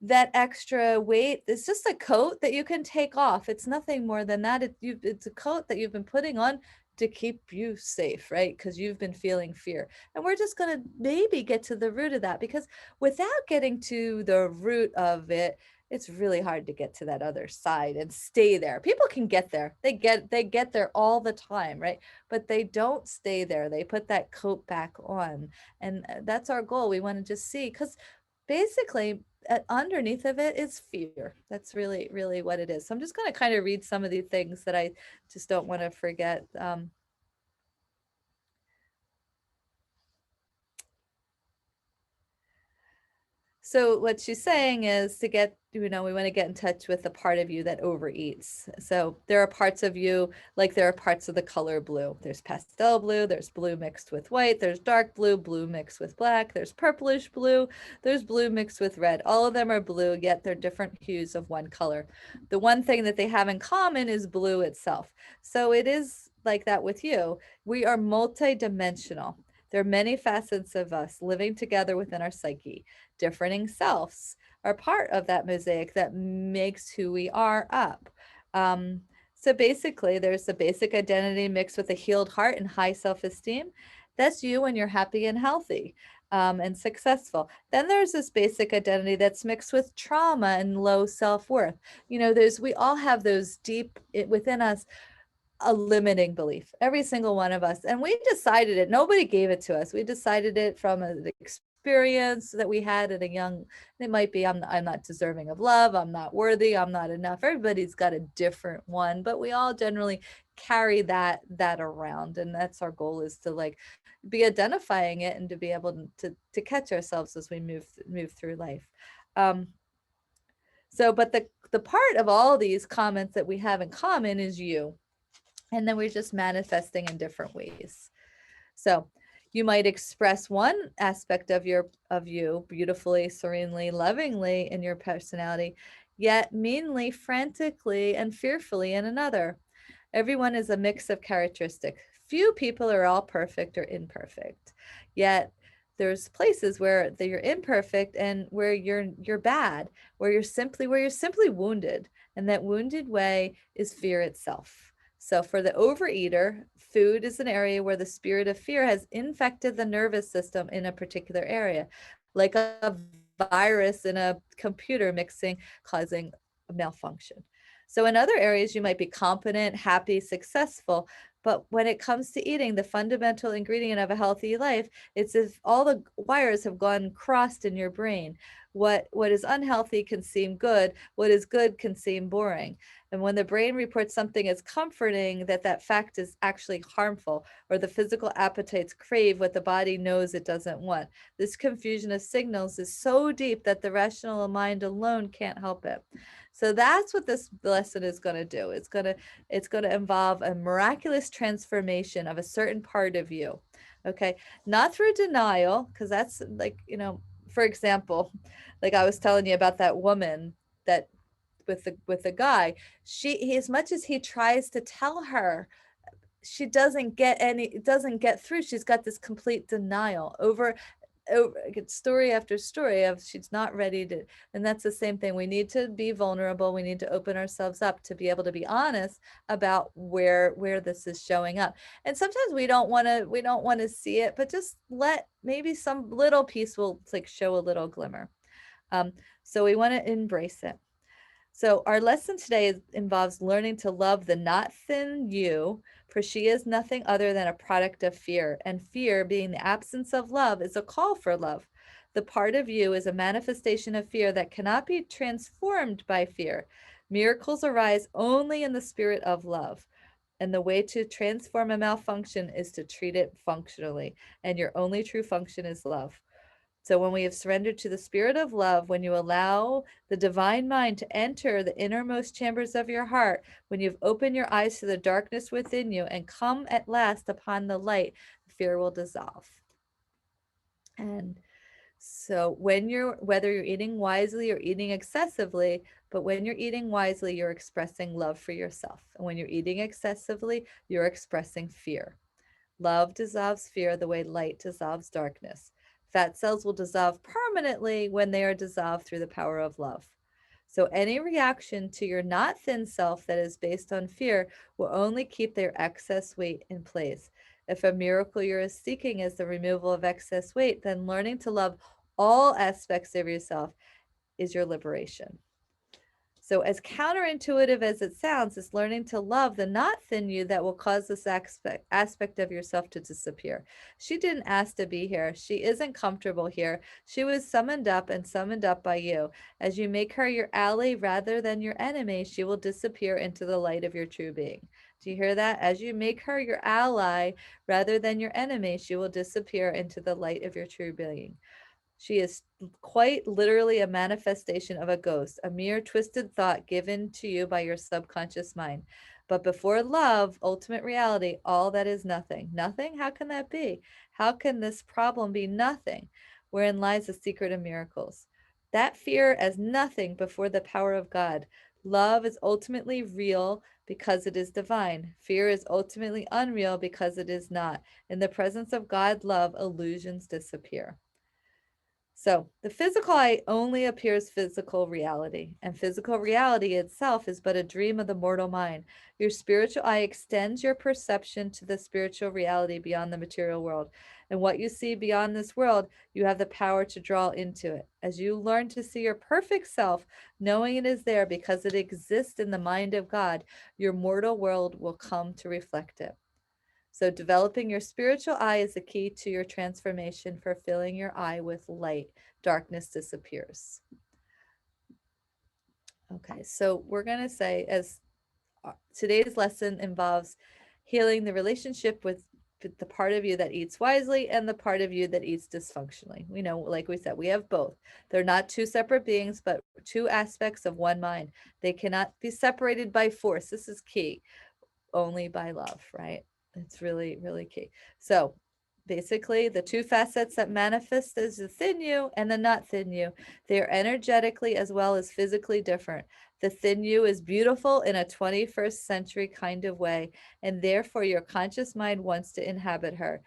that extra weight is just a coat that you can take off. It's nothing more than that. It's a coat that you've been putting on to keep you safe, right? Because you've been feeling fear. And we're just going to maybe get to the root of that, because without getting to the root of it, it's really hard to get to that other side and stay there. People can get there. They get there all the time, right? But they don't stay there. They put that coat back on. And that's our goal. We want to just see, because basically underneath of it is fear. That's really what it is. So I'm just going to kind of read some of the things that I just don't want to forget. So what she's saying is to get, we want to get in touch with the part of you that overeats. So there are parts of you, like there are parts of the color blue. There's pastel blue, there's blue mixed with white, there's dark blue, blue mixed with black, there's purplish blue, there's blue mixed with red. All of them are blue, yet they're different hues of one color. The one thing that they have in common is blue itself. So it is like that with you. We are multidimensional. There are many facets of us living together within our psyche. Differing selves are part of that mosaic that makes who we are up. So basically, there's the basic identity mixed with a healed heart and high self-esteem. That's you when you're happy and healthy, and successful. Then there's this basic identity that's mixed with trauma and low self-worth. We all have those deep within us, a limiting belief, every single one of us. And we decided it. Nobody gave it to us. We decided it from an experience that we had at a young, it might be I'm not deserving of love, I'm not worthy, I'm not enough. Everybody's got a different one, but we all generally carry that around, and that's our goal, is to like be identifying it and to be able to catch ourselves as we move through life. Um, so, but the part of all these comments that we have in common is you, and then we're just manifesting in different ways. So you might express one aspect of you beautifully, serenely, lovingly in your personality, yet meanly, frantically, and fearfully in another. Everyone is a mix of characteristics. Few people are all perfect or imperfect. Yet there's places where you're imperfect and where you're bad, where you're simply wounded, and that wounded way is fear itself. So for the overeater, food is an area where the spirit of fear has infected the nervous system in a particular area, like a virus in a computer mixing, causing malfunction. So in other areas, you might be competent, happy, successful. But when it comes to eating, the fundamental ingredient of a healthy life, it's if all the wires have gone crossed in your brain. What is unhealthy can seem good. What is good can seem boring. And when the brain reports something as comforting, that fact is actually harmful, or the physical appetites crave what the body knows it doesn't want. This confusion of signals is so deep that the rational mind alone can't help it. So that's what this lesson is going to do. It's going to involve a miraculous transformation of a certain part of you. Okay? Not through denial, because that's like, for example, like I was telling you about that woman that with the guy, as much as he tries to tell her, she doesn't get through. She's got this complete denial over story after story of she's not ready to. And that's the same thing. We need to be vulnerable. We need to open ourselves up to be able to be honest about where this is showing up. And sometimes we don't want to see it, but just let maybe some little piece will like show a little glimmer. um so we want to embrace it. So our lesson today involves learning to love the not thin you, for she is nothing other than a product of fear, and fear, being the absence of love, is a call for love. The part of you is a manifestation of fear that cannot be transformed by fear. Miracles arise only in the spirit of love. And the way to transform a malfunction is to treat it functionally. And your only true function is love. So when we have surrendered to the spirit of love, when you allow the divine mind to enter the innermost chambers of your heart, when you've opened your eyes to the darkness within you and come at last upon the light, fear will dissolve. And so whether you're eating wisely or eating excessively, but when you're eating wisely, you're expressing love for yourself. And when you're eating excessively, you're expressing fear. Love dissolves fear the way light dissolves darkness. Fat cells will dissolve permanently when they are dissolved through the power of love. So, any reaction to your not thin self that is based on fear will only keep their excess weight in place. If a miracle you're seeking is the removal of excess weight, then learning to love all aspects of yourself is your liberation. So, as counterintuitive as it sounds, it's learning to love the not thin you that will cause this aspect of yourself to disappear. She didn't ask to be here. She isn't comfortable here. She was summoned up and summoned up by you. As you make her your ally rather than your enemy, she will disappear into the light of your true being. Do you hear that? As you make her your ally rather than your enemy, she will disappear into the light of your true being. She is quite literally a manifestation of a ghost, a mere twisted thought given to you by your subconscious mind. But before love, ultimate reality, all that is nothing. Nothing? How can that be? How can this problem be nothing? Wherein lies the secret of miracles. That fear as nothing before the power of God. Love is ultimately real because it is divine. Fear is ultimately unreal because it is not. In the presence of God, love, illusions disappear. So the physical eye only appears physical reality, and physical reality itself is but a dream of the mortal mind. Your spiritual eye extends your perception to the spiritual reality beyond the material world. And what you see beyond this world, you have the power to draw into it. As you learn to see your perfect self, knowing it is there because it exists in the mind of God, your mortal world will come to reflect it. So developing your spiritual eye is the key to your transformation. For filling your eye with light, darkness disappears. Okay, so we're going to say, as today's lesson involves healing the relationship with the part of you that eats wisely and the part of you that eats dysfunctionally. We know, like we said, we have both. They're not two separate beings, but two aspects of one mind. They cannot be separated by force. This is key. Only by love, right? It's really, really key. So basically, the two facets that manifest as the thin you and the not thin you, they're energetically as well as physically different. The thin you is beautiful in a 21st century kind of way, and therefore your conscious mind wants to inhabit her.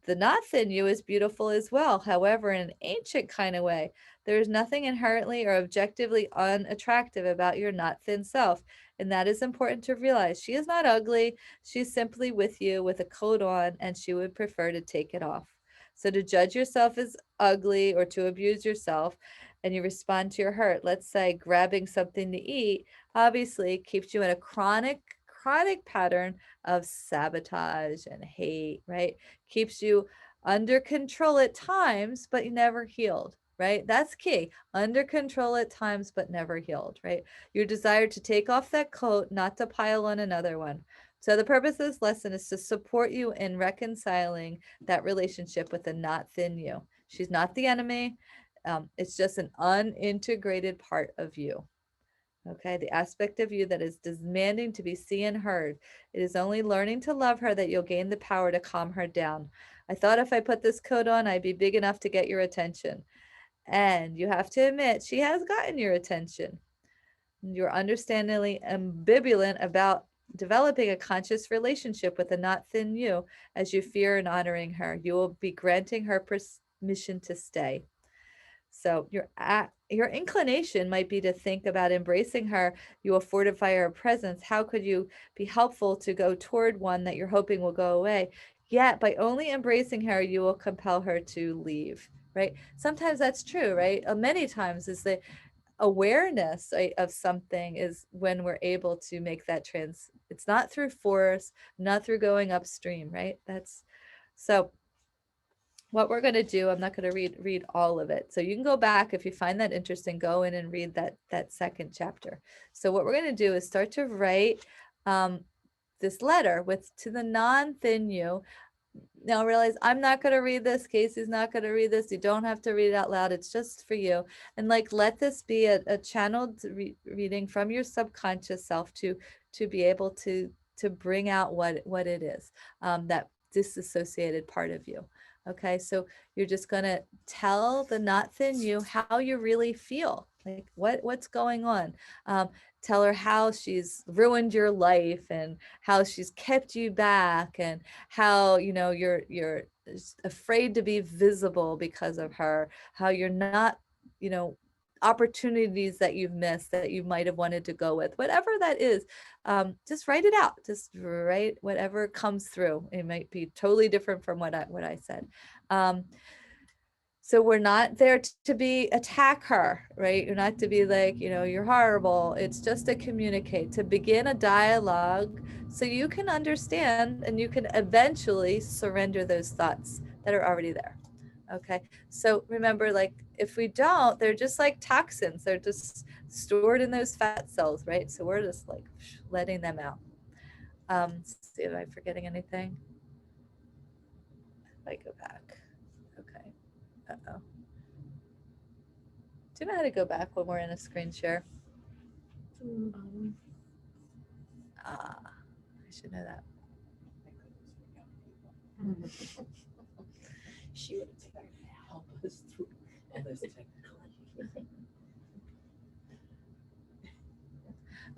The not thin you is beautiful as well, however, in an ancient kind of way. There is nothing inherently or objectively unattractive about your not thin self, and that is important to realize. She is not ugly. She's simply with you with a coat on, and she would prefer to take it off. So to judge yourself as ugly or to abuse yourself, and you respond to your hurt, let's say grabbing something to eat, obviously keeps you in a chronic pattern of sabotage and hate, right? Keeps you under control at times, but you never healed, right? That's key. Under control at times, but never healed, right? Your desire to take off that coat, not to pile on another one. So the purpose of this lesson is to support you in reconciling that relationship with the not thin you. She's not the enemy. It's just an unintegrated part of you. Okay, the aspect of you that is demanding to be seen and heard. It is only learning to love her that you'll gain the power to calm her down. I thought if I put this coat on, I'd be big enough to get your attention. And you have to admit, she has gotten your attention. You're understandingly ambivalent about developing a conscious relationship with a not thin you as you fear and honoring her. You will be granting her permission to stay. So your inclination might be to think about embracing her. You will fortify her presence. How could you be helpful to go toward one that you're hoping will go away? Yet by only embracing her, you will compel her to leave, right? Sometimes that's true, right? Many times is the awareness, right, of something is when we're able to make that it's not through force, not through going upstream, right? That's so what we're going to do. I'm not going to read all of it, so you can go back if you find that interesting, go in and read that second chapter. So what we're going to do is start to write this letter to the non-thin you. Now realize I'm not going to read this. Casey's not going to read this. You don't have to read it out loud. It's just for you. And like, let this be a channeled reading from your subconscious self to be able to bring out what it is, that disassociated part of you. Okay, so you're just going to tell the not thin you how you really feel, like what's going on. Tell her how she's ruined your life and how she's kept you back and how you're afraid to be visible because of her, how you're not, opportunities that you've missed that you might have wanted to go with, whatever that is. Just write it out. Just write whatever comes through. It might be totally different from what I said. So we're not there to be attack her, right? You're not to be like, you're horrible. It's just to communicate, to begin a dialogue so you can understand and you can eventually surrender those thoughts that are already there. Okay. So remember, like, if we don't, they're just like toxins. They're just stored in those fat cells, right? So we're just like letting them out. See if I'm forgetting anything. If I go back. Okay. Uh-oh. Do you know how to go back when we're in a screen share? I should know that. She would have to help us through all this technology.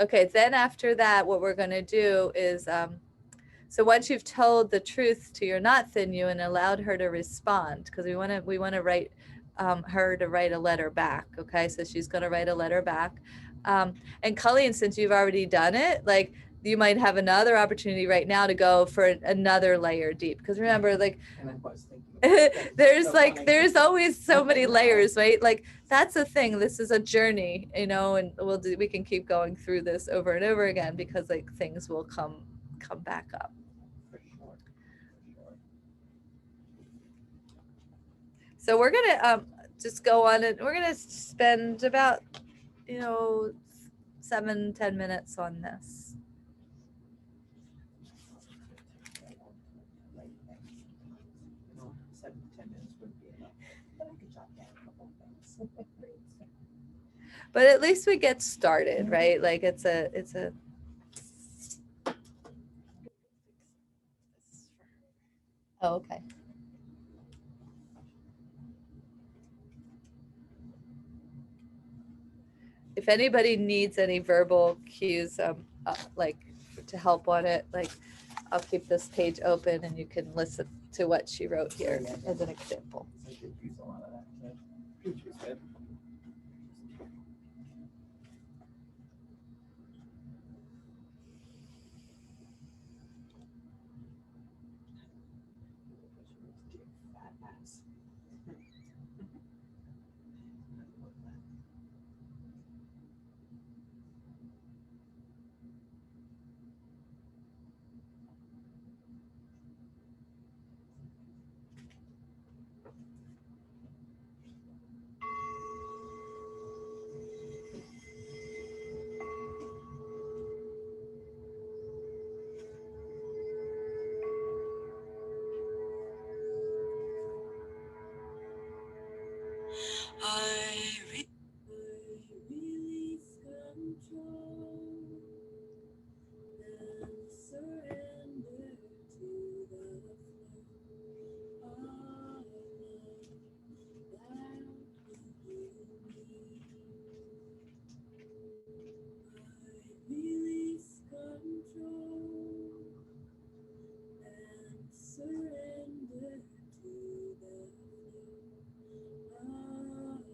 Okay, then after that, what we're going to do is, so once you've told the truth to your not thin you and allowed her to respond, because we want to write her to write a letter back. Okay, so she's going to write a letter back. And Colleen, since you've already done it, like, you might have another opportunity right now to go for another layer deep. Because remember, like, And I was thinking, there's always so many layers, right? Like, that's the thing. This is a journey, and we can keep going through this over and over again because, like, things will come back up. for sure. So we're gonna just go on and we're gonna spend about 7-10 minutes on this. No, 7 to 10 minutes wouldn't be enough, but I could jot down a couple of things. But at least we get started, right? Like it's a oh, okay. If anybody needs any verbal cues, like to help on it, like I'll keep this page open and you can listen to what she wrote here as an example. I did use a lot of that, so which was good. Fat ass. I release control and surrender to the flow of love that you I release control and surrender to the flow of love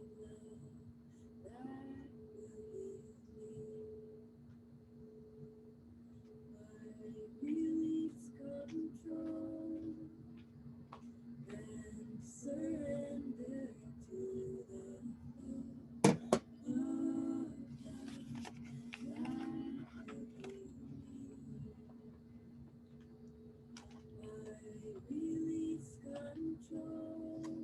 that will heal me. I release control and surrender to the flow of love that will heal me. I release control and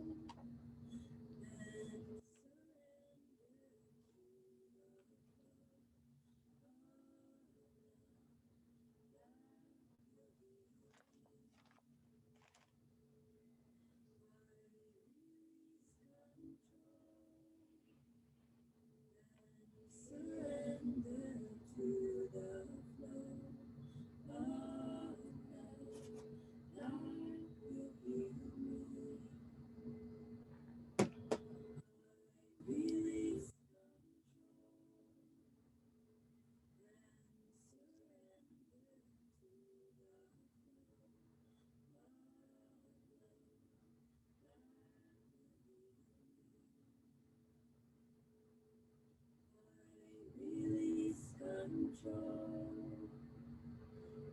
surrender to the flow of love that will heal me. Release release control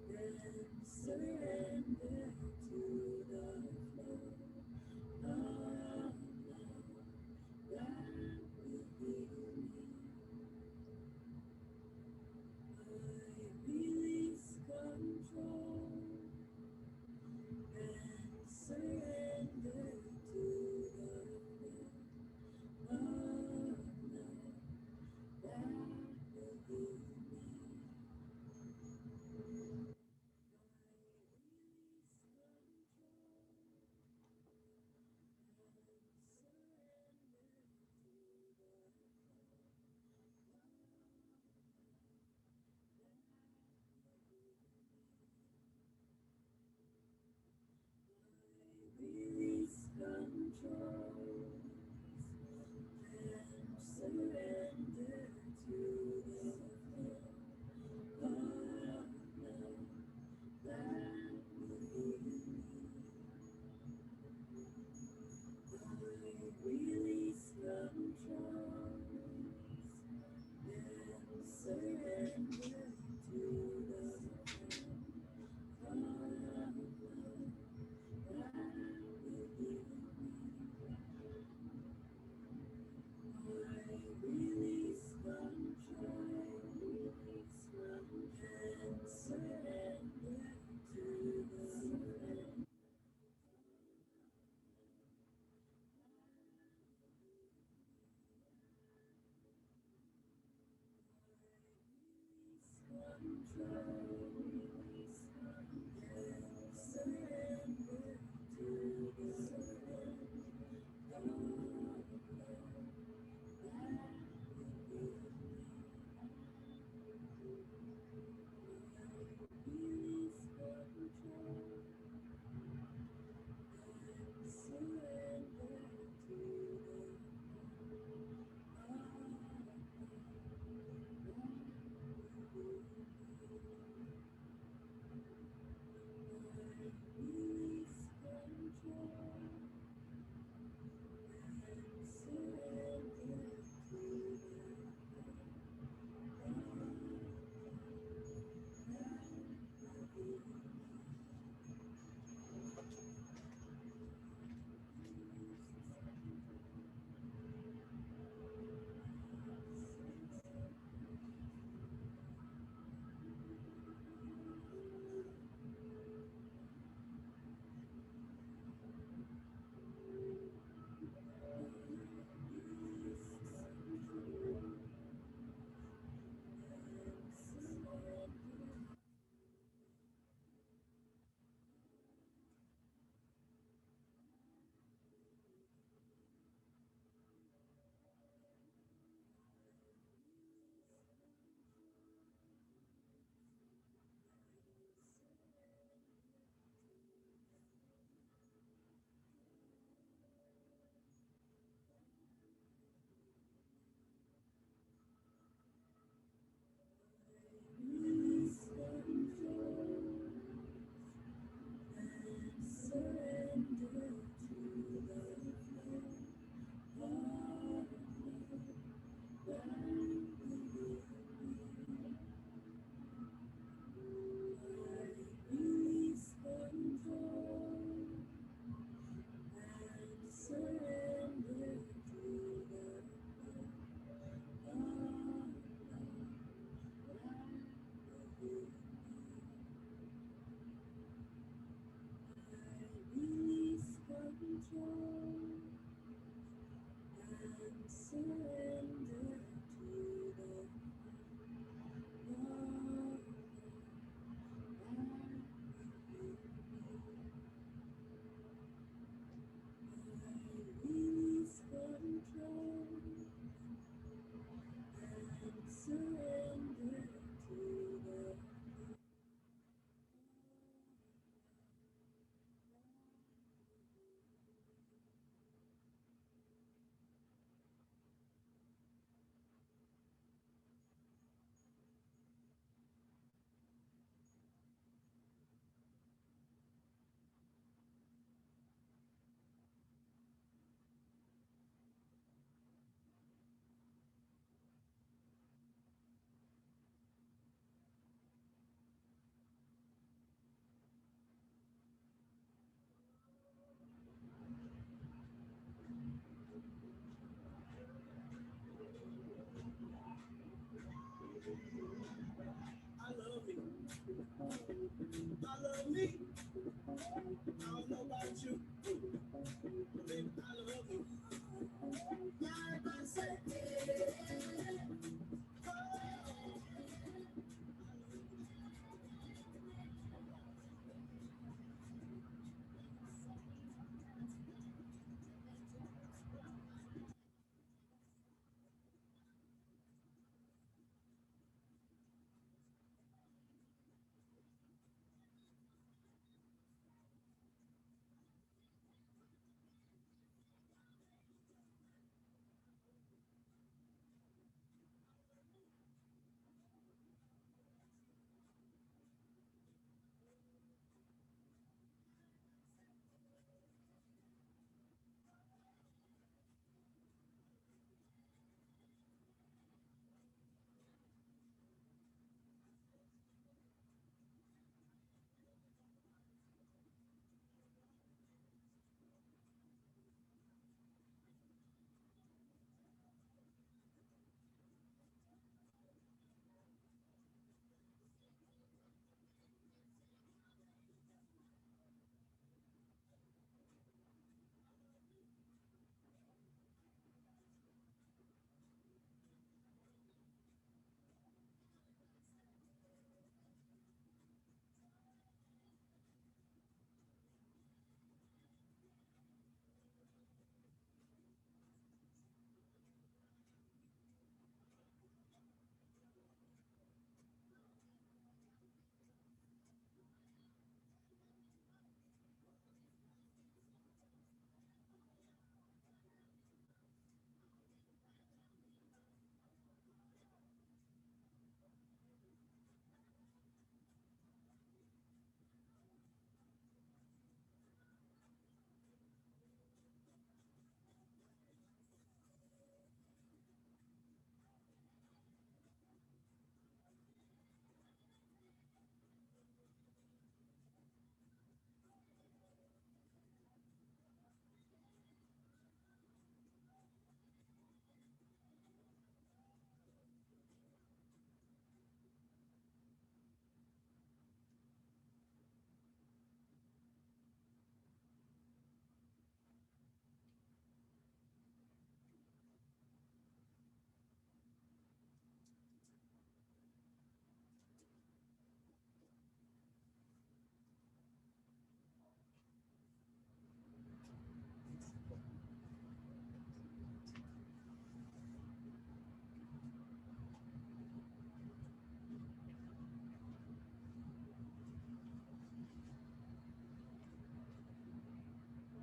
and surrender to the flow of love that will heal me. I release control and surrender to the flow of love that will heal me. Release control and surrender to the flow of love that will heal me. I release control and surrender to the flow of love that will heal me. I release control and surrender to the flow.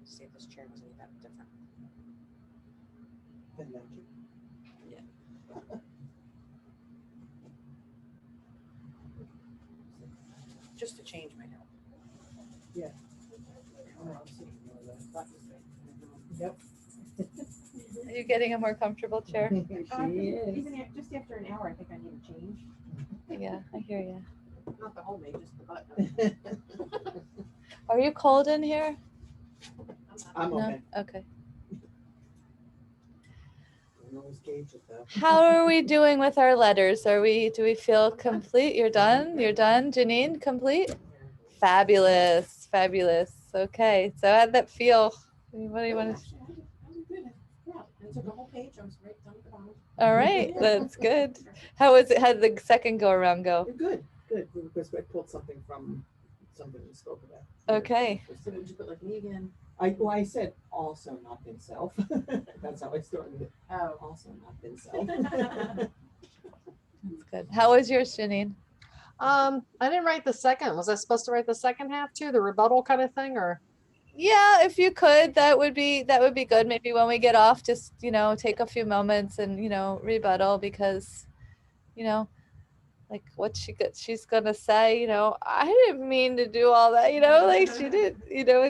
See if this chair was any that different. And then you- Just to change might help. Yeah. Yep. Are you getting a more comfortable chair? She is. Even just after an hour, I think I need a change. Yeah, I hear you. Not the whole mate, just the butt. Are you cold in here? I'm No? okay. Okay. I always gauge it though. How are we doing with our letters? Do we feel complete? You're done? You're done, Janine? Complete? Fabulous. Fabulous. Okay. So how'd that feel? Anybody want to? Actually, I did good. Yeah, I took a whole page. I was right down at the bottom. All right. That's good. How was it? How did the second go around go? Good, good, because I pulled something from something we spoke about. Okay. So would you put like me again? I said also not been self. That's how I started it. Oh. Also not been self. That's good. How was yours, Janine? I didn't write the second. Was I supposed to write the second half too, the rebuttal kind of thing, or? Yeah, if you could, that would be good. Maybe when we get off, just take a few moments and rebuttal, because like what she's gonna say, I didn't mean to do all that, like she did,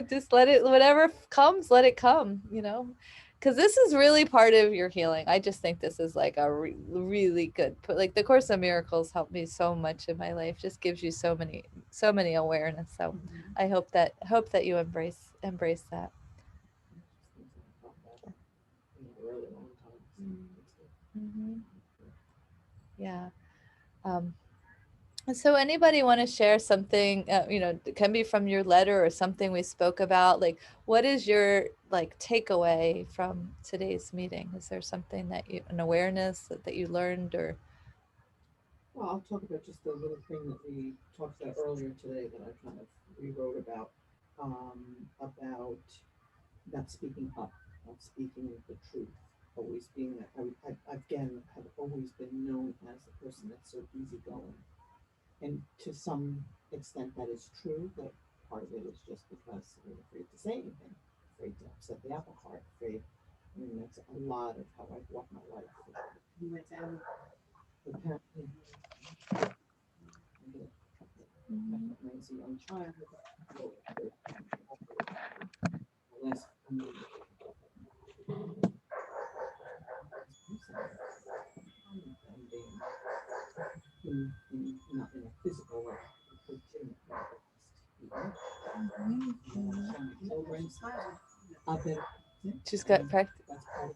just let it, whatever comes, let it come, because this is really part of your healing. I just think this is like a really good, like the Course of Miracles helped me so much in my life, just gives you so many awareness. So I hope that you embrace that. Yeah. So anybody want to share something, it can be from your letter or something we spoke about, like what is your takeaway from today's meeting? Is there something an awareness that you learned, or? Well, I'll talk about just the little thing that we talked about earlier today that I kind of rewrote about not speaking up, not speaking the truth, always being that. I again have always been known as the person that's so easygoing, and to some extent that is true, but part of it is just because I'm afraid to say anything, afraid to upset the apple cart, afraid. I mean, that's a lot of how I've walked my life. You went down. Apparently, definitely as a young child, less not in a physical way, children, I've been. She's got practice. That's part of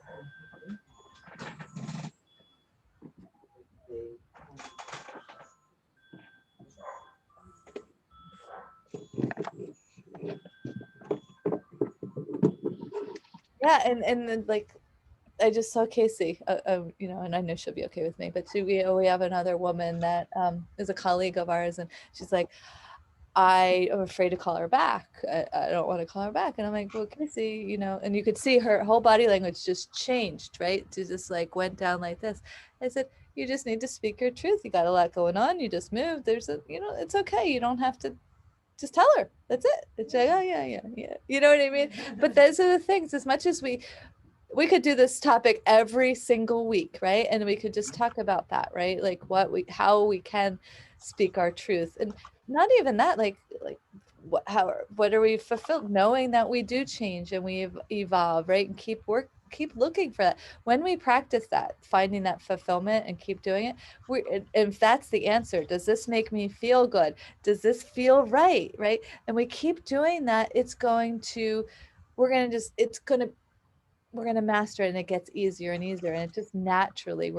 Yeah, and then I just saw Casey, and I know she'll be okay with me, but we have another woman that is a colleague of ours, and she's like, I am afraid to call her back. I don't want to call her back. And I'm like, well, Casey, and you could see her whole body language just changed, right? To just went down like this. I said, you just need to speak your truth. You got a lot going on. You just moved. It's okay. You don't have to, just tell her. That's it. It's like, oh yeah. You know what I mean? But those are the things, as much as we could do this topic every single week, right? And we could just talk about that, right? Like how we can speak our truth, and not even that, what are we fulfilled, knowing that we do change and we evolve, right? And keep looking for that. When we practice that, finding that fulfillment and keep doing it, if that's the answer, does this make me feel good? Does this feel right? Right? And we keep doing that, we're going to master it, and it gets easier and easier, and it just naturally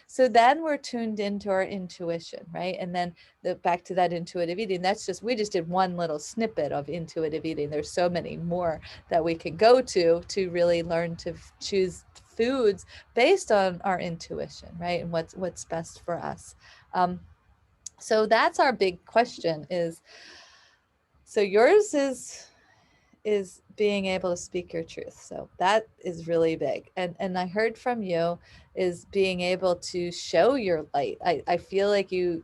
so then we're tuned into our intuition, right? And then back to that intuitive eating, we just did one little snippet of intuitive eating. There's so many more that we can go to really learn to choose foods based on our intuition, right? And what's best for us. So that's our big question so yours is being able to speak your truth. So that is really big. And I heard from you is being able to show your light. I feel like you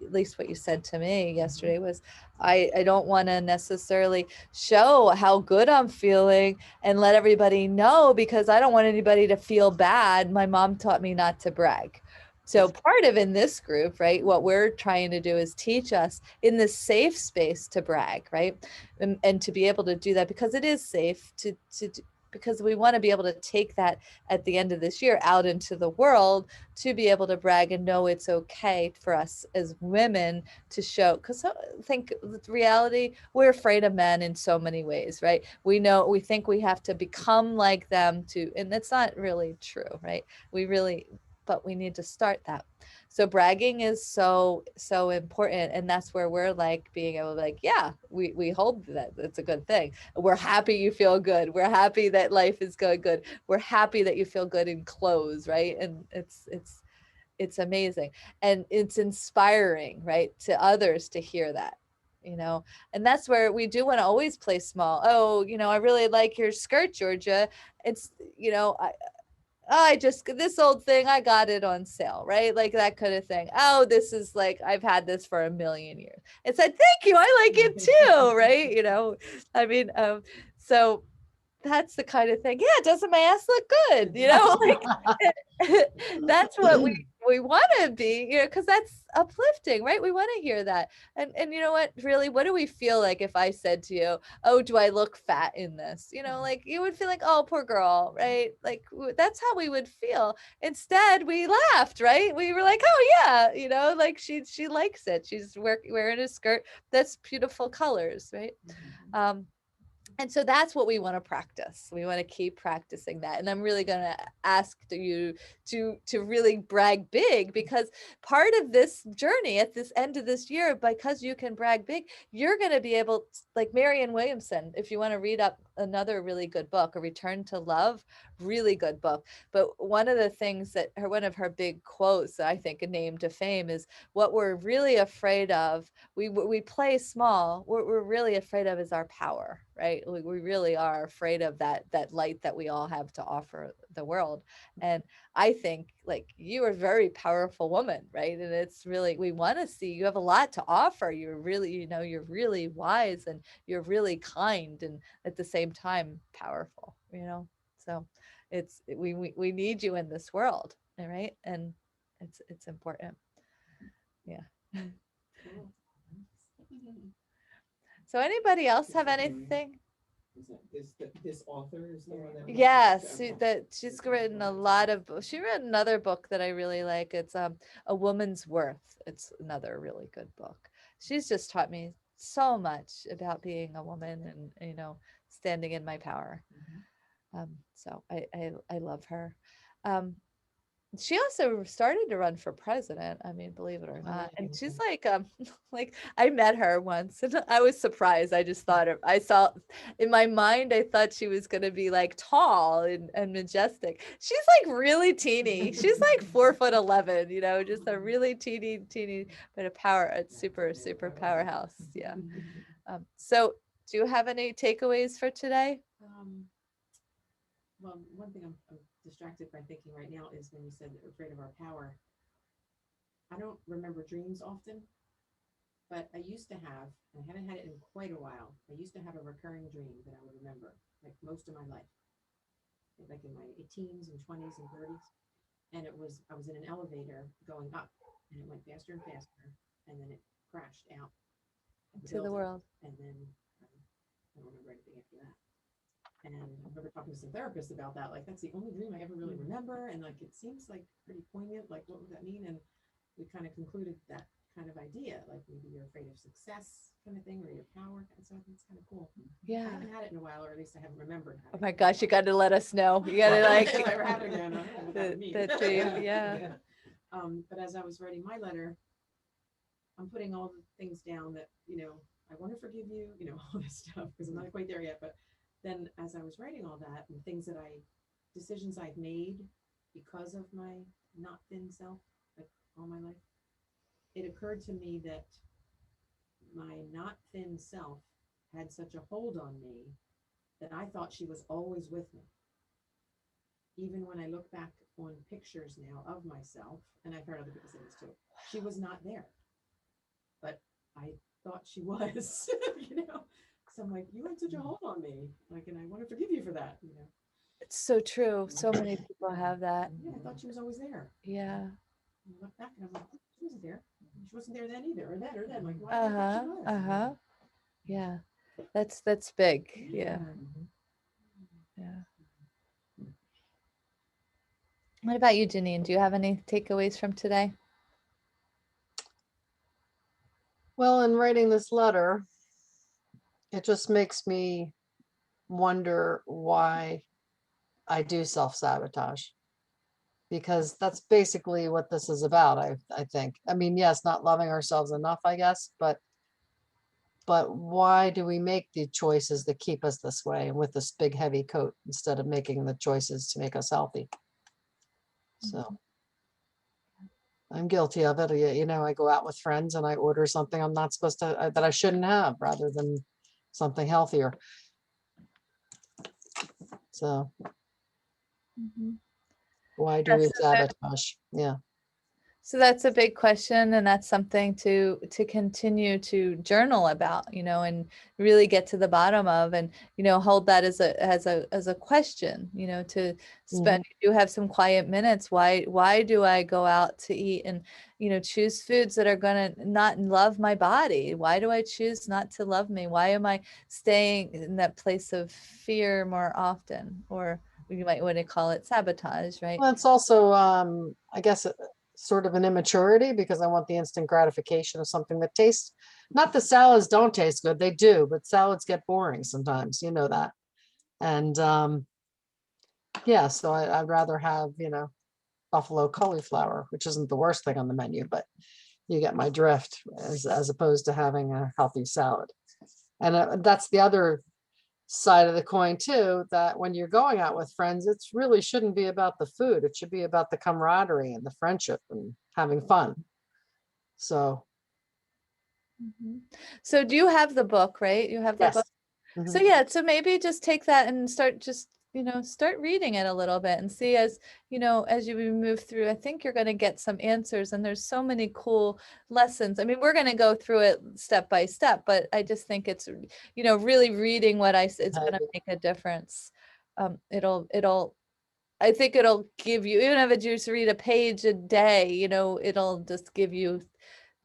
at least what you said to me yesterday was I don't want to necessarily show how good I'm feeling and let everybody know because I don't want anybody to feel bad. My mom taught me not to brag. So part of in this group, right, what we're trying to do is teach us in this safe space to brag, right? And to be able to do that because it is safe because we want to be able to take that at the end of this year out into the world to be able to brag and know it's okay for us as women to show. Because I think with reality, we're afraid of men in so many ways, right? We think we have to become like them to, and that's not really true, right? But we need to start that. So bragging is so important, and that's where we're like being able to like, yeah, we hold that it's a good thing. We're happy you feel good. We're happy that life is going good. We're happy that you feel good in clothes, right? And it's amazing, and it's inspiring, right, to others to hear that. And that's where we do want to always play small. Oh, I really like your skirt, Georgia. It's I just this old thing, I got it on sale, right? Like that kind of thing. Oh, this is like I've had this for a million years. It's like, thank you, I like it too, right? I mean, so that's the kind of thing. Yeah, doesn't my ass look good? Like that's what we want to be, because that's uplifting, right? We want to hear that. And you know what, really, what do we feel like if I said to you, oh, do I look fat in this? Like you would feel like, oh, poor girl, right? Like that's how we would feel. Instead, we laughed, right? We were like, oh yeah, like she likes it. She's wearing a skirt that's beautiful colors, right? And so that's what we want to practice. We want to keep practicing that. And I'm really going to ask you to really brag big, because part of this journey at this end of this year, because you can brag big, you're going to be able, like Marianne Williamson, if you want to read up another really good book, A Return to Love, really good book. But one of the things that one of her big quotes that I think a name to fame is, what we're really afraid of, we play small. What we're really afraid of is our power, right? We really are afraid of that light that we all have to offer the world. And I think, like, you are a very powerful woman, right? And it's really, we want to see you have a lot to offer. You're really, you're really wise, and you're really kind, and at the same time powerful. So we need you in this world, all right? And it's important. Yeah. So anybody else have anything? This author is the one that. Yes, she's written a lot of she wrote another book that I really like. It's A Woman's Worth. It's another really good book. She's just taught me so much about being a woman and standing in my power. So I love her. She also started to run for president. I mean, believe it or not. And she's like, like I met her once and I was surprised. I just thought I saw in my mind, I thought she was going to be like tall and majestic. She's like really teeny. She's like 4'11", just a really teeny, but it's super powerhouse. Yeah. So do you have any takeaways for today? Well, one thing I'm distracted by thinking right now is when you said that we're afraid of our power. I don't remember dreams often, but I used to have, and I haven't had it in quite a while, I used to have a recurring dream that I would remember, like most of my life, like in my teens and 20s and 30s. And I was in an elevator going up, and it went faster and faster, and then it crashed out To the world. And then I don't remember anything after that. And I remember talking to some therapists about that. Like, that's the only dream I ever really remember. And like, it seems like pretty poignant. Like, what would that mean? And we kind of concluded that kind of idea. Like, maybe you're afraid of success kind of thing, or your power. And so I think it's kind of cool. Yeah. I haven't had it in a while, or at least I haven't remembered. Oh my gosh, you got to let us know. You got to like if it ever happened again, the dream. Yeah. But as I was writing my letter, I'm putting all the things down that, I want to forgive you, all this stuff, because I'm not quite there yet. But then as I was writing all that, and decisions I've made because of my not thin self, like all my life, it occurred to me that my not thin self had such a hold on me that I thought she was always with me. Even when I look back on pictures now of myself, and I've heard other people say this too, she was not there. But I thought she was, you know. So I'm like, you had such a hold on me. Like, and I want to forgive you for that, you know. It's so true. So many people have that. Yeah, I thought she was always there. Yeah. And I look back and I'm like, oh, she wasn't there. She wasn't there then either, or then, or then. Like, why did I think she was? Uh-huh. Yeah. That's big. Yeah. Yeah. What about you, Janine? Do you have any takeaways from today? Well, in writing this letter, it just makes me wonder why I do self-sabotage. Because that's basically what this is about, I think. I mean, yes, not loving ourselves enough, I guess, but why do we make the choices that keep us this way and with this big heavy coat instead of making the choices to make us healthy? So I'm guilty of it. You know, I go out with friends and I order something I'm not supposed to, that I shouldn't have, rather than something healthier. So Mhm. why do we Yes, so that- sabotage? Yeah. So that's a big question, and that's something to continue to journal about, and really get to the bottom of, and hold that as a question, to spend. You have some quiet minutes. Why do I go out to eat and choose foods that are gonna not love my body? Why do I choose not to love me? Why am I staying in that place of fear more often, or you might want to call it sabotage, right? Well, it's also, I guess, sort of an immaturity, because I want the instant gratification of something that tastes, not the salads don't taste good, they do, but salads get boring sometimes, you know that. And yeah, so I'd rather have, buffalo cauliflower, which isn't the worst thing on the menu, but you get my drift, as opposed to having a healthy salad. And that's the other side of the coin too, that when you're going out with friends, it's really shouldn't be about the food. It should be about the camaraderie and the friendship and having fun. So Mhm. So do you have the book, right? You have the yes. book. So Mhm. yeah, so maybe just take that and start reading it a little bit and see, as as you move through. I think you're going to get some answers, and there's so many cool lessons. I mean, we're going to go through it step by step, but I just think it's really reading what it's going to make a difference. I think it'll give you, even if it's just read a page a day, it'll just give you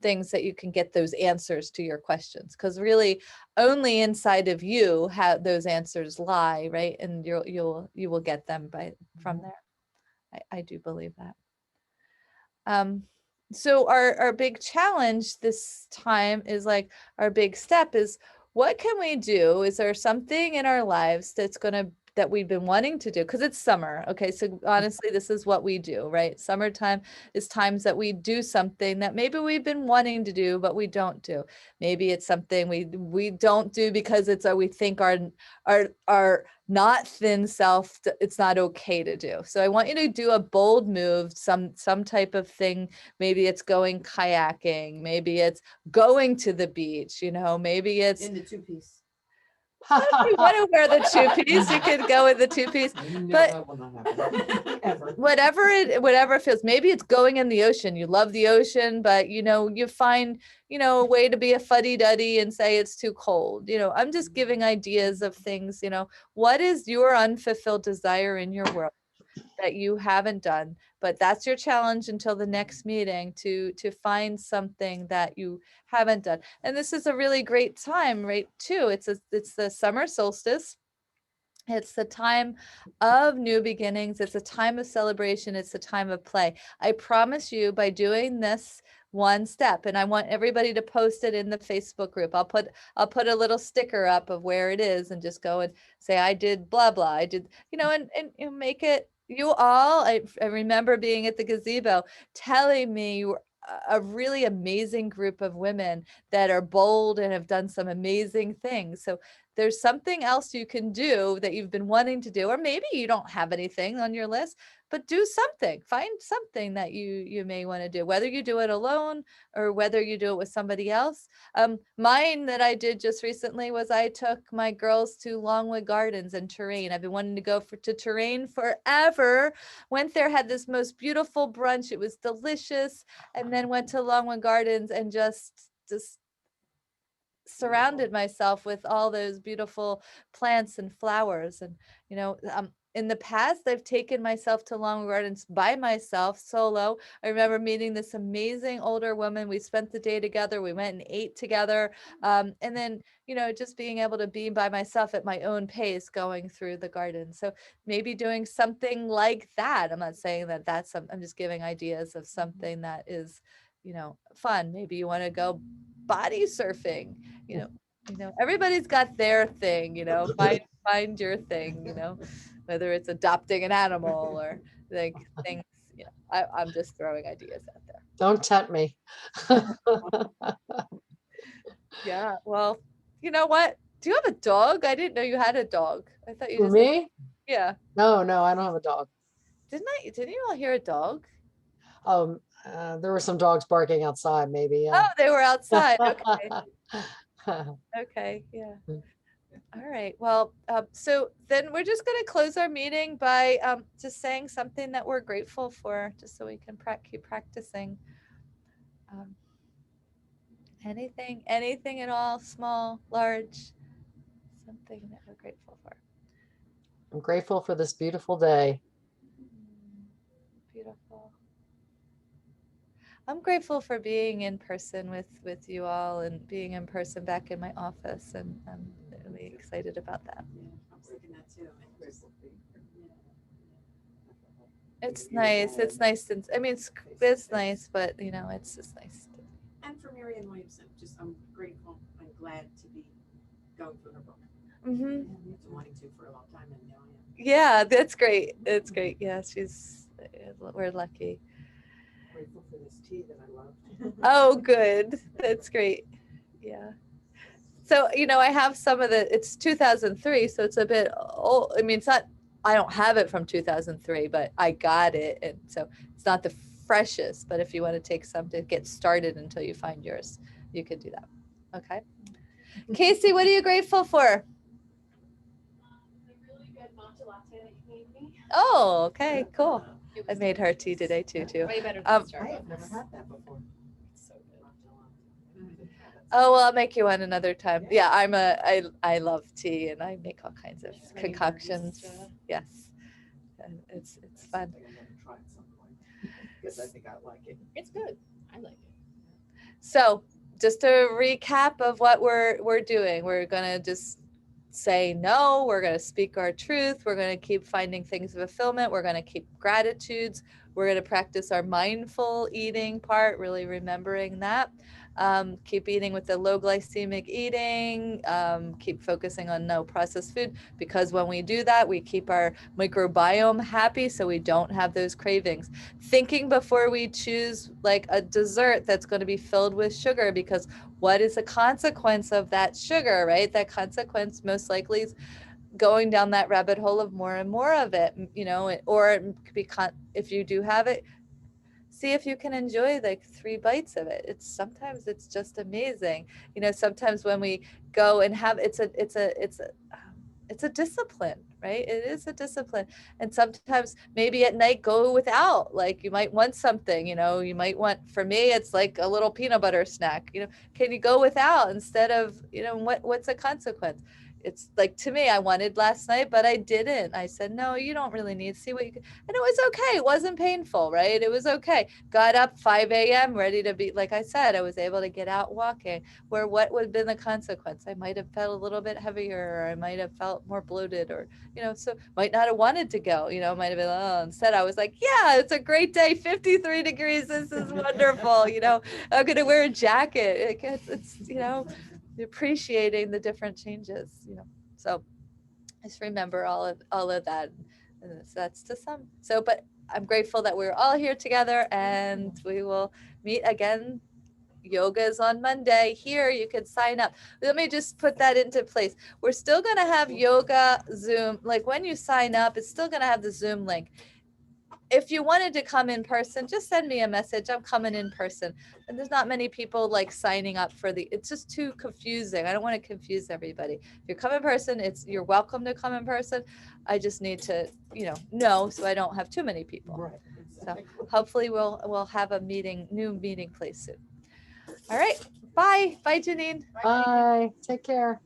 things that you can get those answers to your questions, because really only inside of you have those answers lie, right? And you will get them from there. I do believe that. So our big challenge this time is, like, our big step is, what can we do? Is there something in our lives that we've been wanting to do? Because it's summer. Okay. So honestly, this is what we do, right? Summertime is times that we do something that maybe we've been wanting to do, but we don't do. Maybe it's something we don't do because we think our not thin self, it's not okay to do. So I want you to do a bold move, some type of thing. Maybe it's going kayaking, maybe it's going to the beach, maybe it's In the two-piece. if you want to wear the two-piece, you could go with the two-piece. No, But that will not happen. Ever. whatever it feels. Maybe it's going in the ocean. You love the ocean, but you find a way to be a fuddy-duddy and say it's too cold. I'm just giving ideas of things. What is your unfulfilled desire in your world that you haven't done? But that's your challenge until the next meeting, to find something that you haven't done. And this is a really great time, right? Too. It's the summer solstice. It's the time of new beginnings. It's a time of celebration. It's a time of play. I promise you, by doing this one step, and I want everybody to post it in the Facebook group. I'll put a little sticker up of where it is, and just go and say, I did blah, blah. I did, and make it, you all, I remember being at the gazebo telling me you were a really amazing group of women that are bold and have done some amazing things. So there's something else you can do that you've been wanting to do, or maybe you don't have anything on your list, but do something. Find something that you may want to do, whether you do it alone or whether you do it with somebody else. Mine that I did just recently was I took my girls to Longwood Gardens and Terrain. I've been wanting to go to Terrain forever. Went there, had this most beautiful brunch. It was delicious, and then went to Longwood Gardens and just surrounded myself with all those beautiful plants and flowers. And in the past, I've taken myself to Longwood Gardens by myself, solo. I remember meeting this amazing older woman. We spent the day together. We went and ate together. And then, just being able to be by myself at my own pace going through the garden. So maybe doing something like that. I'm not saying that I'm just giving ideas of something that is, fun. Maybe you want to go body surfing. Everybody's got their thing. Find your thing. Whether it's adopting an animal or like things. I'm just throwing ideas out there. Don't tempt me. Yeah. Well, you know what? Do you have a dog? I didn't know you had a dog. I thought you For just me? yeah. No, I don't have a dog. Didn't you all hear a dog? There were some dogs barking outside, maybe. Oh, Yeah. they were outside. Okay. Okay. Yeah. All right. Well, so then we're just going to close our meeting by just saying something that we're grateful for, just so we can keep practicing. Anything at all, small, large, something that we're grateful for. I'm grateful for this beautiful day. Beautiful. I'm grateful for being in person with you all and being in person back in my office, and I'm really excited about that. Yeah, I'm thinking that too. It's nice. It's nice. And I mean, it's nice, but it's just nice. And for Marianne Williamson, I'm grateful and glad to be going through her book. Mm-hmm. I've been wanting to for a long time, and now I am. Yeah, that's great. It's great. Yeah, we're lucky. Grateful for this tea that I love. Oh, good. That's great. Yeah. So, I have some of it's 2003, so it's a bit old. I mean, it's not, I don't have it from 2003, but I got it. And so it's not the freshest, but if you want to take some to get started until you find yours, you could do that. Okay. Casey, what are you grateful for? The really good matcha latte that you made me. Oh, okay, cool. I made her tea today too. Way better than I Starbucks. have never had that before. It's so good. Oh, well, I'll make you one another time. Yeah, I love tea, and I make all kinds of concoctions. Yes. And it's fun. I'm gonna try at some point because I think I like it. It's good. I like it. So just a recap of what we're doing. We're gonna just say no, we're gonna speak our truth, we're gonna keep finding things of fulfillment, we're gonna keep gratitudes, we're gonna practice our mindful eating part, really remembering that. Keep eating with the low glycemic eating, keep focusing on no processed food, because when we do that, we keep our microbiome happy so we don't have those cravings. Thinking before we choose like a dessert that's going to be filled with sugar, because what is the consequence of that sugar, right? That consequence most likely is going down that rabbit hole of more and more of it, or it could be if you do have it, see if you can enjoy like 3 bites of it. Sometimes it's just amazing. Sometimes when we go and have, it's a discipline, right? It is a discipline. And sometimes maybe at night go without, like you might want something, you might want, for me, it's like a little peanut butter snack, can you go without instead of, what's a consequence? It's like, to me, I wanted last night, but I didn't. I said, no, you don't really need to see what you can. And it was okay. It wasn't painful, right? It was okay. Got up 5 a.m. ready to be, like I said, I was able to get out walking, where what would have been the consequence? I might have felt a little bit heavier, or I might have felt more bloated, or, so might not have wanted to go, might have been, instead I was like, yeah, it's a great day. 53 degrees. This is wonderful. I'm going to wear a jacket. It's appreciating the different changes, so just remember all of that, and so that's to some. But I'm grateful that we're all here together, and we will meet again yoga is on Monday. Here, you can sign up. Let me just put that into place. We're still going to have yoga Zoom. Like when you sign up, it's still going to have the Zoom link. If you wanted to come in person, just send me a message. I'm coming in person. And there's not many people like signing up for it's just too confusing. I don't want to confuse everybody. If you come in person, you're welcome to come in person. I just need to, know so I don't have too many people. Right. So hopefully we'll have a new meeting place soon. All right. Bye. Bye, Janine. Bye. Take care.